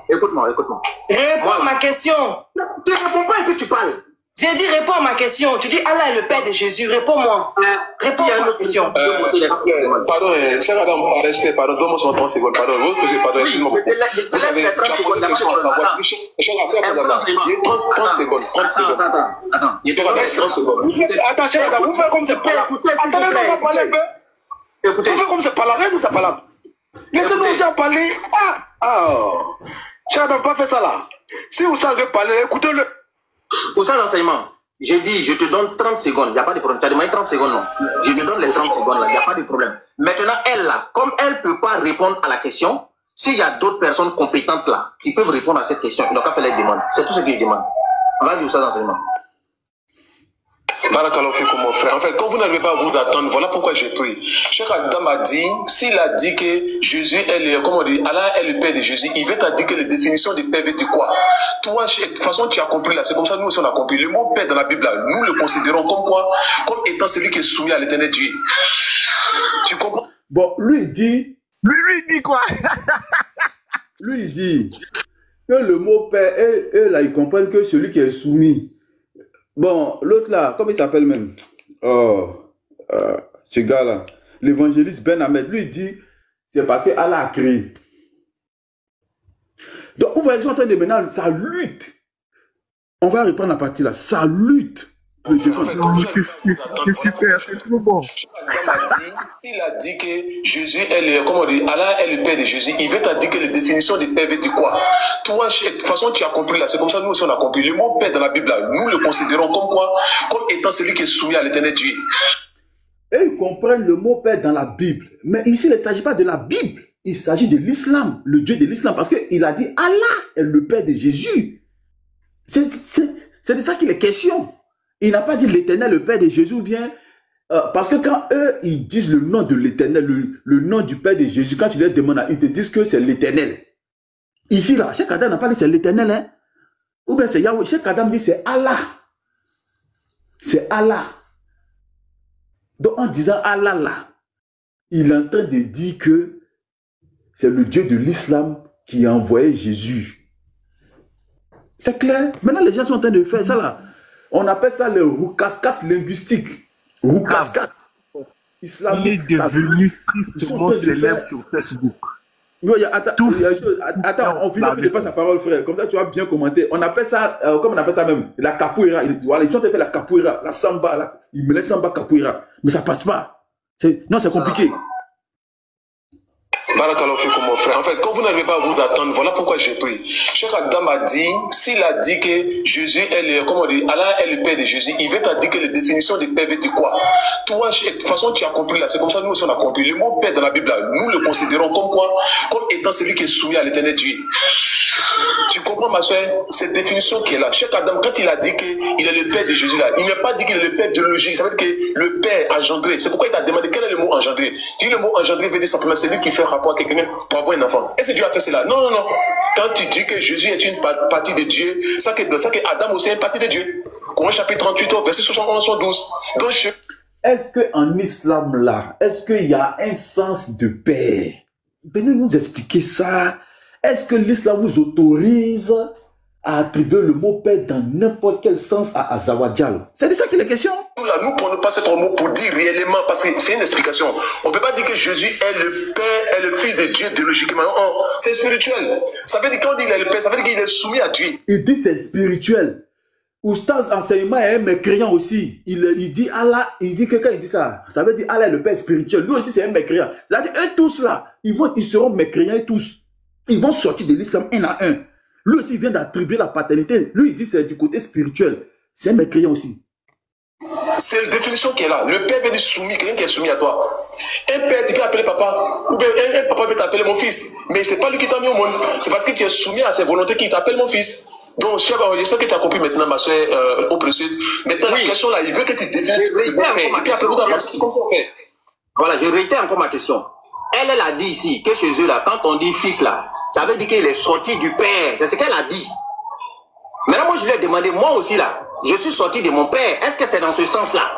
Écoute-moi. Réponds à ma question. Tu réponds pas et puis tu parles. J'ai dit réponds à ma question. Tu dis Allah est le Père de Jésus. Réponds-moi. Réponds à ma question. Pardon, cher Adam, par respect, pardon, donne-moi son 30 secondes. Pardon, vous posez, pardon, excuse-moi beaucoup. Vous savez, tu as posé une question à savoir. Cher Adam, il y a 30 secondes. 30 secondes. Attends, 30 secondes. Attends, cher Adam, vous faites comme c'est pas là. Attendez, on va parler un peu. Vous faites comme c'est pas là. Reste, c'est pas là. Laissez-nous aussi en parler. Cher Adam, pas fait ça là. Si vous savez parler, écoutez-le. Pour ça, l'enseignement, j'ai dit, je te donne 30 secondes, il n'y a pas de problème. Tu as demandé 30 secondes, non? Je te donne les 30 secondes, là, il n'y a pas de problème. Maintenant, elle, là, comme elle ne peut pas répondre à la question, s'il y a d'autres personnes compétentes, là, qui peuvent répondre à cette question, ils n'ont qu'à faire les demandes. C'est tout ce qu'ils demandent. Vas-y, ça, l'enseignement. Barakallahu fikum, mon frère. En fait, quand vous n'arrivez pas à vous attendre, voilà pourquoi j'ai pris. Cheikh Adam a dit, s'il a dit que Jésus est le, comment on dit, Allah est le Père de Jésus, il veut te dire que les définitions de Père veut dire quoi? Toi, de toute façon, tu as compris là, c'est comme ça, nous aussi on a compris. Le mot Père dans la Bible, là, nous le considérons comme quoi? Comme étant celui qui est soumis à l'éternel Dieu. Tu comprends? Bon, lui, il dit... Lui, il dit quoi? lui, il dit que le mot père, eux, là, ils comprennent que celui qui est soumis. Bon, l'autre là, comment il s'appelle même? Ce gars-là, l'évangéliste Ben Ahmed, lui, il dit, c'est parce que Allah a créé. Donc, vous voyez, ils sont en train de maintenant, ça lutte. On va reprendre la partie là, ça lutte. C'est super, c'est trop bon. S'il a dit que Jésus est le, comment on dit, Allah est le Père de Jésus, il veut te dire que la définition de Père veut dire quoi? Toi, de toute façon, tu as compris là, c'est comme ça, nous aussi on a compris. Le mot Père dans la Bible là, nous le considérons comme quoi? Comme étant celui qui est soumis à l'éternel Dieu. Et ils comprennent le mot Père dans la Bible. Mais ici, il ne s'agit pas de la Bible, il s'agit de l'islam, le Dieu de l'islam, parce qu'il a dit Allah est le Père de Jésus. C'est de ça qu'il est question. Il n'a pas dit l'éternel, le Père de Jésus, ou bien... parce que quand eux, ils disent le nom de l'éternel, le nom du Père de Jésus, quand tu leur demandes, ils te disent que c'est l'éternel. Ici, là, Cheikh Adam n'a pas dit c'est l'éternel, hein? Ou bien c'est Yahweh. Cheikh Adam dit c'est Allah. C'est Allah. Donc en disant Allah, là, il est en train de dire que c'est le Dieu de l'islam qui a envoyé Jésus. C'est clair? Maintenant, les gens sont en train de faire ça, là. On appelle ça le roucascas linguistique. Roucascas. Il est devenu tristement célèbre sur Facebook. Attends, on finit de passer la parole, frère. Comme ça, tu vas bien commenter. On appelle ça, comment on appelle ça même? La capoeira. Voilà, ils sont en train de faire la capoeira, la samba. Là. Ils me laissent samba capoeira. Mais ça passe pas. Non, c'est compliqué. Barakallahu fikum, mon frère. En fait, quand vous n'arrivez pas à vous attendre, voilà pourquoi j'ai pris. Cheikh Adam a dit, s'il a dit que Jésus est le, comment on dit, Allah est le Père de Jésus, il veut te dire que la définition de Père veut dire quoi? Toi, de toute façon, tu as compris là, c'est comme ça, nous aussi on a compris. Le mot Père dans la Bible, là, nous le considérons comme quoi? Comme étant celui qui est soumis à l'éternel Dieu. Tu comprends, ma soeur? Cette définition qui est là. Cheikh Adam, quand il a dit qu'il est le Père de Jésus là, il n'a pas dit qu'il est le Père biologique, ça veut dire que le Père engendré. C'est pourquoi il t'a demandé quel est le mot engendré. Tu dis le mot engendré veut dire simplement celui qui fait rapport à quelqu'un pour avoir un enfant. Est-ce que Dieu a fait cela? Non, non, non. Quand tu dis que Jésus est une partie de Dieu, ça que Adam aussi est une partie de Dieu. Coran chapitre 38, verset 71, 112. Donc, est-ce qu'en islam là, est-ce qu'il y a un sens de Père? Venez nous expliquer ça. Est-ce que l'islam vous autorise à attribuer le mot Père dans n'importe quel sens à Azawajal? C'est de ça qu'il est question. Nous ne prenons pas cet mot pour dire réellement, parce que c'est une explication. On ne peut pas dire que Jésus est le Père, est le Fils de Dieu biologiquement. C'est spirituel. Ça veut dire quand on dit qu'il est le Père, ça veut dire qu'il est soumis à Dieu. Il dit c'est spirituel. Oustaz enseignement est un mécréant aussi. Il dit Allah, il dit que quand il dit ça, ça veut dire Allah est le Père spirituel. Lui aussi c'est un mécréant. C'est-à-dire eux tous là, ils seront mécréants et tous. Ils vont sortir de l'islam un à un. Lui aussi, il vient d'attribuer la paternité. Lui, il dit c'est du côté spirituel. C'est un mécréant aussi. C'est la définition qui est là. Le père veut dire soumis, quelqu'un qui est soumis à toi. Un père, tu peux appeler papa. Ou bien un papa peut t'appeler mon fils. Mais ce n'est pas lui qui t'a mis au monde. C'est parce que tu es soumis à ses volontés qu'il t'appelle mon fils. Donc, je sais que tu as compris maintenant, ma soeur, au précieuse. Maintenant, oui. La question là, il veut que tu définisses. Voilà, je réitère encore ma question. Elle a dit ici que chez eux, là, quand on dit fils là, ça veut dire qu'il est sorti du père. C'est ce qu'elle a dit. Maintenant, moi, je lui ai demandé, moi aussi là, je suis sorti de mon père. Est-ce que c'est dans ce sens-là?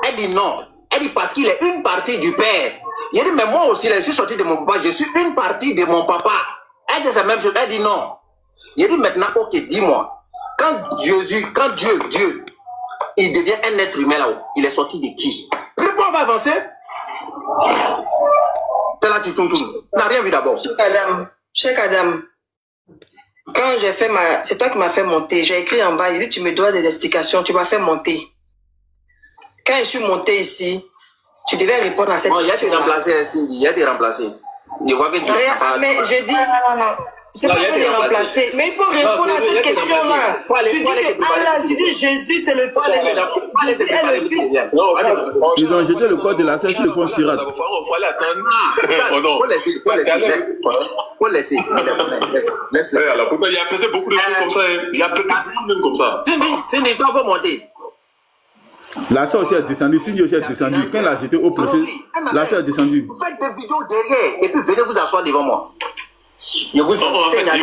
Elle dit non. Elle dit parce qu'il est une partie du père. Il dit, mais moi aussi là, je suis sorti de mon papa. Je suis une partie de mon papa. Est-ce que c'est la même chose? Elle dit non. Il dit maintenant, ok, dis-moi. Quand Dieu, il devient un être humain là-haut, il est sorti de qui? Réponds, on va avancer. Là, tu tournes. Tu n'as rien vu d'abord. Cheikh Adam, quand j'ai fait c'est toi qui m'as fait monter. J'ai écrit en bas, il dit tu me dois des explications, tu m'as fait monter. Quand je suis monté ici, tu devais répondre à cette question. Il y a des remplacés, Cindy, il y a des remplacés. Je vois que tu mais je dis, c'est pas pour les remplacer, mais il faut répondre à cette question-là. Tu dis que Allah, tu dis Jésus, c'est le Fils. Jésus est le Fils. Ils ont jeté le corps de la sœur sur le pont Sirat. Il faut aller attendre. Faut laisser. Laisse-le. Il y a peut-être beaucoup de choses comme ça. Il y a peut-être beaucoup de comme ça. Cindy, toi, faut monter. La sœur aussi est descendue, Cindy aussi est descendue. Quand elle a jeté au procès, la sœur est descendue. Vous faites des vidéos derrière et puis venez vous asseoir devant moi. Je vous enseigne à